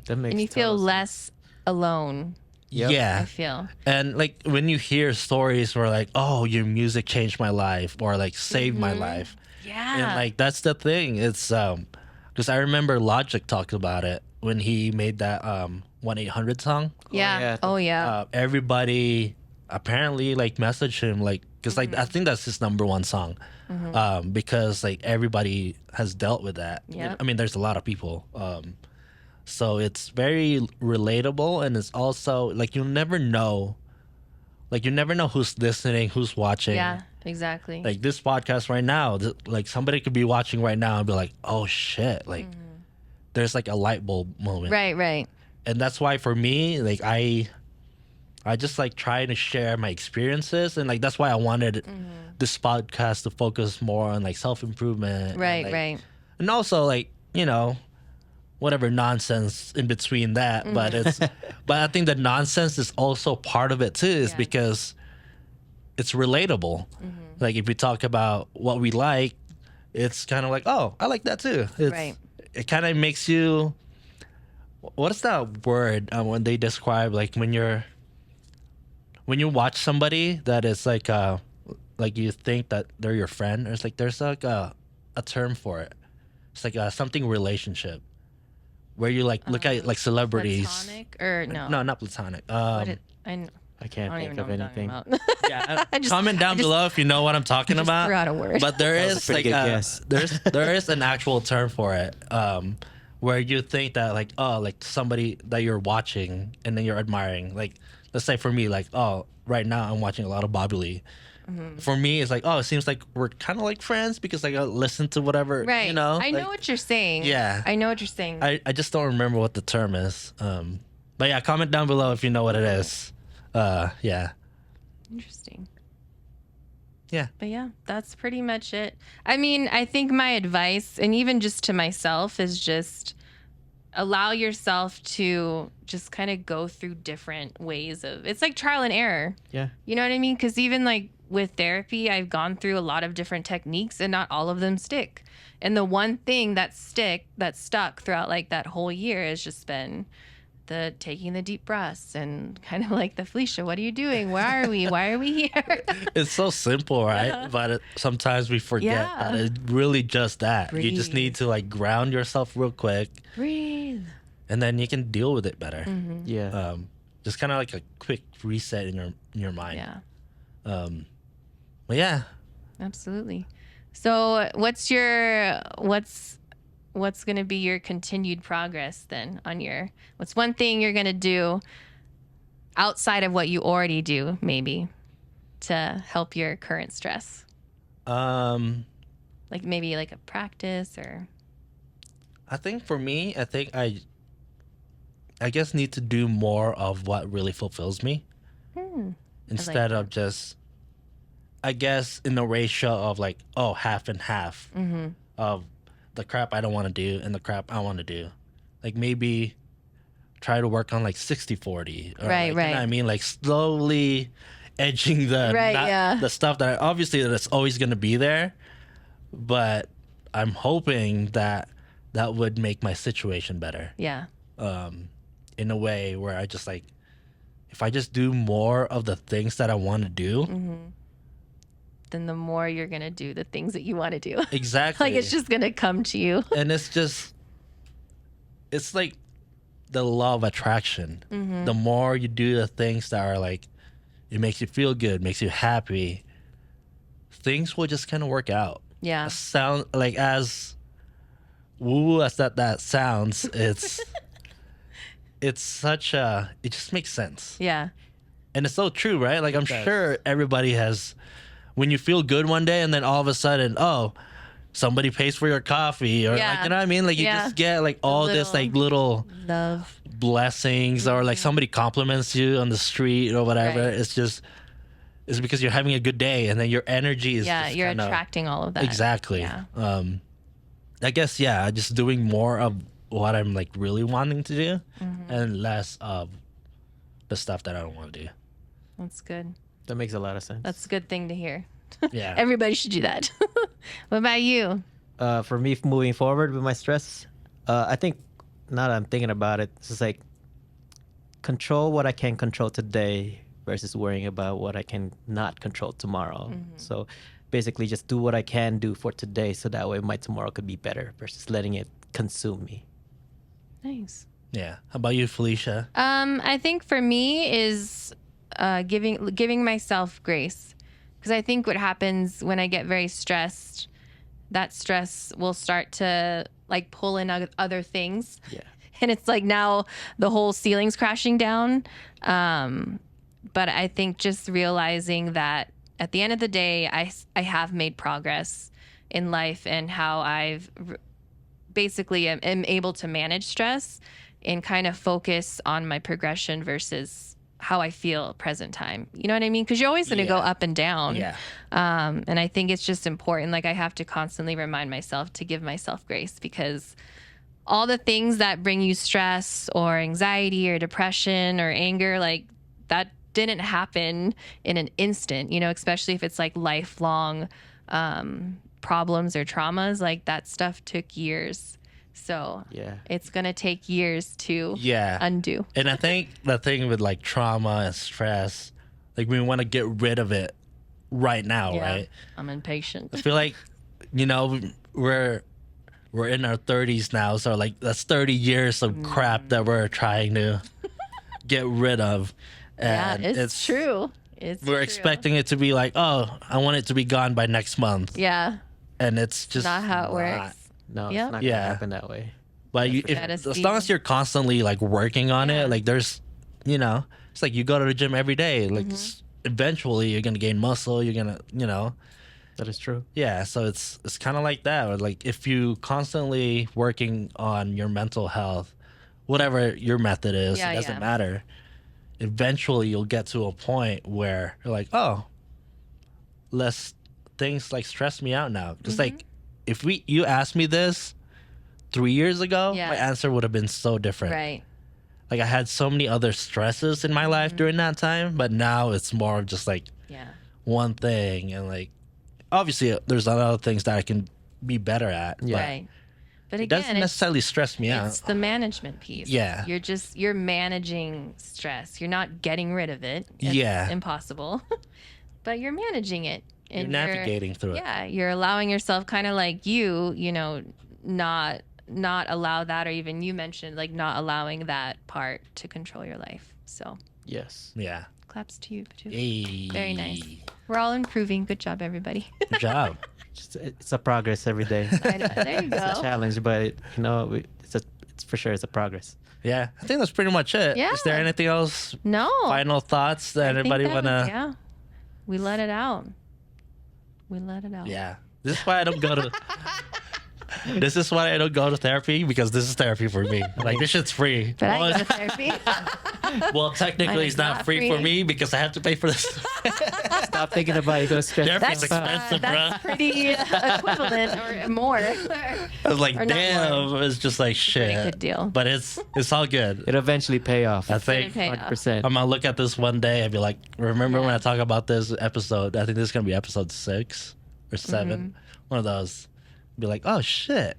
S3: That makes
S2: And you feel
S3: total sense.
S2: less alone,
S3: Yep.
S2: I
S1: Yeah.
S2: feel.
S1: And like when you hear stories where like, oh, your music changed my life or like saved my life.
S2: Yeah.
S1: And like that's the thing. It's because I remember Logic talked about it when he made that 1-800 song.
S2: yeah.
S3: yeah.
S2: Oh yeah.
S1: Everybody apparently like messaged him like because like I think that's his number one song because like everybody has dealt with that.
S2: Yep.
S1: I mean, there's a lot of people. So it's very relatable and it's also like you never know who's listening, who's watching.
S2: Yeah, exactly.
S1: Like this podcast right now, like somebody could be watching right now and be like, oh shit, like there's like a light bulb moment.
S2: right.
S1: And that's why for me, like I just like try to share my experiences and like that's why I wanted this podcast to focus more on like self-improvement.
S2: Right,
S1: and, like,
S2: right.
S1: And also like, whatever nonsense in between that, but it's but I think the nonsense is also part of it too, is
S2: Yeah.
S1: because it's relatable. Like if we talk about what we like, it's kind of like, oh, I like that too. It's,
S2: Right.
S1: It kind of makes you. What is that word when they describe like when you watch somebody that is like you think that they're your friend, or it's like there's like a term for it. It's like something relationship where you like look at like celebrities.
S2: Platonic or no?
S1: No, not platonic.
S3: I can't
S2: I don't even
S3: think
S2: know
S3: of
S2: what I'm talking
S3: anything.
S2: about.
S1: Yeah,
S2: I just-
S1: comment down
S2: I just-
S1: below if you know what I'm talking
S2: just
S1: about.
S2: threw out a word.
S1: But there
S3: That was
S1: is
S3: a pretty
S1: like
S3: good guess.
S1: there is an actual term for it, where you think that like like somebody that you're watching and then you're admiring. Like let's say for me, like right now I'm watching a lot of Bobby Lee. For me, it's like it seems like we're kind of like friends because like I listen to whatever
S2: Right. I know
S1: like,
S2: what you're saying.
S1: Yeah.
S2: I know what you're saying.
S1: I just don't remember what the term is. But yeah, comment down below if you know what it is. Yeah.
S2: Interesting.
S1: Yeah.
S2: But yeah, that's pretty much it. I mean, I think my advice, and even just to myself, is just allow yourself to just kind of go through different ways of, it's like trial and error.
S3: Yeah.
S2: You know what I mean? Because even like with therapy, I've gone through a lot of different techniques and not all of them stick. And the one thing that stuck throughout like that whole year has just been the taking the deep breaths and kind of like the Felicia, what are you doing? Where are we? Why are we here?
S1: It's so simple, right? But sometimes we forget
S2: Yeah.
S1: that it's really just that. You just
S2: Breathe.
S1: need to like ground yourself real quick,
S2: Breathe.
S1: and then you can deal with it better.
S3: Yeah.
S1: Just kind of like a quick reset in your mind.
S2: Yeah,
S1: But yeah,
S2: absolutely. So what's going to be your continued progress then on what's one thing you're going to do outside of what you already do maybe to help your current stress? Like maybe like a practice or
S1: I think for me, I guess need to do more of what really fulfills me instead of just, I guess, in the ratio of like, half and half of the crap I don't want to do and the crap I want to do. Like maybe try to work on like 60-40. Or
S2: Right,
S1: like,
S2: right.
S1: You know what I mean? Like slowly edging the stuff that obviously that's always going to be there. But I'm hoping that would make my situation better.
S2: yeah.
S1: In a way where I just like, if I just do more of the things that I want to do.
S2: Then the more you're going to do the things that you want to do.
S1: Exactly.
S2: Like it's just going to come to you.
S1: And it's like the law of attraction. The more you do the things that are like it makes you feel good, makes you happy, things will just kind of work out.
S2: Yeah.
S1: Sound like as woo as that sounds, it's such a, it just makes sense.
S2: Yeah.
S1: And it's so true, right? Like I'm sure everybody has, when you feel good one day and then all of a sudden, oh, somebody pays for your coffee, or like, you know what I mean? Like you just get like all this like little
S2: love
S1: blessings, or like somebody compliments you on the street or whatever.
S2: Right.
S1: It's because you're having a good day, and then your energy is just
S2: you're
S1: kinda,
S2: attracting all of that.
S1: exactly.
S2: Yeah.
S1: I guess just doing more of what I'm like really wanting to do, and less of the stuff that I don't want to do.
S2: That's good.
S3: That makes a lot of sense.
S2: That's a good thing to hear.
S1: Yeah.
S2: Everybody should do that. What about you?
S3: For me, moving forward with my stress, I think now that I'm thinking about it, it's just like control what I can control today versus worrying about what I can not control tomorrow. So basically just do what I can do for today, so that way my tomorrow could be better versus letting it consume me.
S2: Nice.
S1: Yeah. How about you, Felicia?
S2: I think for me is giving myself grace, because I think what happens when I get very stressed, that stress will start to like pull in other things.
S3: Yeah.
S2: And it's like now the whole ceiling's crashing down. But I think just realizing that at the end of the day, I have made progress in life, and how I've basically am able to manage stress and kind of focus on my progression versus how I feel present time. You know what I mean? Because you're always going to go up and down.
S1: Yeah.
S2: And I think it's just important. Like I have to constantly remind myself to give myself grace, because all the things that bring you stress or anxiety or depression or anger, like that didn't happen in an instant, you know, especially if it's like lifelong problems or traumas. Like that stuff took years. So it's going to take years to undo.
S1: And I think the thing with like trauma and stress, like we want to get rid of it right now, right?
S2: I'm impatient.
S1: I feel like, you know, we're in our 30s now, so like that's 30 years of crap that we're trying to get rid of. And
S2: it's true.
S1: We're expecting it to be like, oh, I want it to be gone by next month.
S2: Yeah.
S1: And it's just
S2: not how it works.
S3: No, it's not going to happen that way.
S1: But as long as you're constantly like working on it, like there's, you know, it's like you go to the gym every day. Like eventually you're going to gain muscle. You're going to, you know.
S3: That is true.
S1: Yeah. So it's kind of like that. Or like if you constantly working on your mental health, whatever your method is, it doesn't matter. Eventually you'll get to a point where you're like, oh, less things like stress me out now. Just like if you asked me this 3 years ago, my answer would have been so different.
S2: Right.
S1: Like I had so many other stresses in my life during that time, but now it's more of just like one thing. And like, obviously there's other things that I can be better at.
S3: Yeah.
S2: Right. But
S1: It
S2: again,
S1: doesn't necessarily stress me out.
S2: It's the management piece.
S1: Yeah.
S2: You're managing stress. You're not getting rid of it. It's impossible. But you're managing it.
S1: You're
S2: And
S1: navigating through it.
S2: Yeah. You're allowing yourself kind of like you know, not allow that, or even you mentioned like not allowing that part to control your life. So
S3: Yes.
S1: Yeah.
S2: claps to you too.
S1: Hey.
S2: Very nice. We're all improving. Good job, everybody.
S1: Good job.
S3: It's a progress every day.
S2: I know. There you
S3: It's a
S2: go.
S3: challenge, but it's for sure it's a progress.
S1: Yeah. I think that's pretty much it.
S2: Yeah.
S1: Is there anything else?
S2: No.
S1: Final thoughts that
S2: I think
S1: anybody
S2: that
S1: want
S2: was-
S1: to?
S2: Yeah. We let it out. We let it out.
S1: Yeah. This is why I don't go to. This is why I don't go to therapy, because this is therapy for me. Like this shit's free.
S2: But I
S1: Well,
S2: go to therapy.
S1: well, technically,
S2: Mine
S1: it's
S2: is
S1: not
S2: not
S1: free for
S2: free.
S1: me because I have to pay for this.
S3: Stop thinking about it. Go stress.
S1: Therapy's
S3: yourself out.
S1: expensive,
S2: That's
S1: bro.
S2: pretty equivalent or more.
S1: I was like,
S2: Or not
S1: damn. It's just like
S2: Pretty
S1: shit.
S2: good deal.
S1: But it's all good.
S3: It'll eventually pay off.
S1: I think
S2: Pay off.
S3: 100%.
S1: I'm gonna look at this one day and be like, remember when I talk about this episode? I think this is gonna be episode 6 or 7, one of those. Be like, oh shit!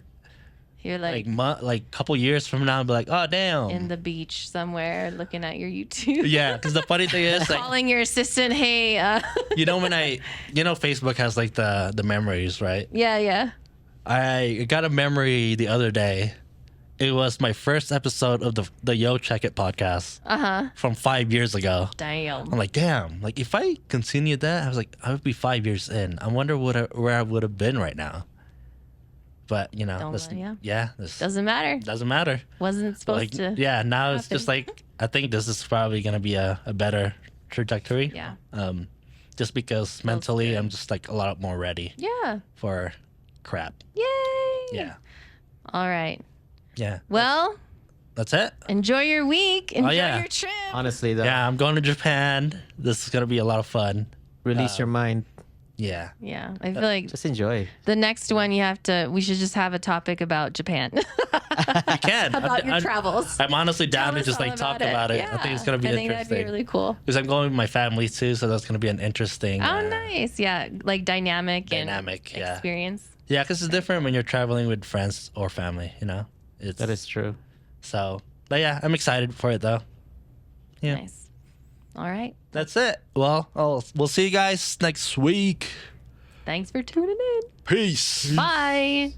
S2: You're like
S1: Like couple years from now, I'll be like, oh damn.
S2: in the beach somewhere looking at your YouTube.
S1: Yeah, because the funny thing is, like,
S2: Calling your assistant, hey,
S1: you know, Facebook has like the memories, right?
S2: yeah.
S1: I got a memory the other day, it was my first episode of the Yo Check It podcast from 5 years ago.
S2: Damn.
S1: I'm like, damn. Like, if I continued that, I was like, I would be 5 years in. I wonder where I would have been right now. But this
S2: Doesn't matter.
S1: doesn't matter.
S2: Wasn't supposed
S1: Like,
S2: to.
S1: yeah, now it's just
S2: happen.
S1: like I think this is probably gonna be a better trajectory.
S2: Yeah.
S1: Just because mentally
S2: good.
S1: I'm just like a lot more ready
S2: Yeah.
S1: for crap.
S2: Yay.
S1: Yeah.
S2: All right.
S1: Yeah.
S2: Well,
S1: That's it.
S2: enjoy your week. Enjoy
S1: yeah.
S2: your trip.
S3: Honestly, though,
S1: Yeah, I'm going to Japan. This is gonna be a lot of fun.
S3: release your mind.
S1: Yeah.
S2: Yeah. I feel like
S3: Just enjoy.
S2: the next one we should just have a topic about Japan.
S1: You can.
S2: About your travels.
S1: I'm honestly down
S2: Tell
S1: to
S2: us
S1: just
S2: all
S1: like talk about it. I think it's gonna be
S2: I think
S1: interesting.
S2: that'd be really cool.
S1: Because I'm going with my family too, so that's gonna be an interesting.
S2: Oh, nice. Yeah. Like dynamic and
S1: yeah.
S2: experience.
S1: Yeah, because it's different when you're traveling with friends or family. It's
S3: That is true.
S1: so. But yeah, I'm excited for it though. Yeah.
S2: Nice. All right.
S1: That's it. Well, we'll see you guys next week.
S2: Thanks for tuning in.
S1: Peace.
S2: Bye.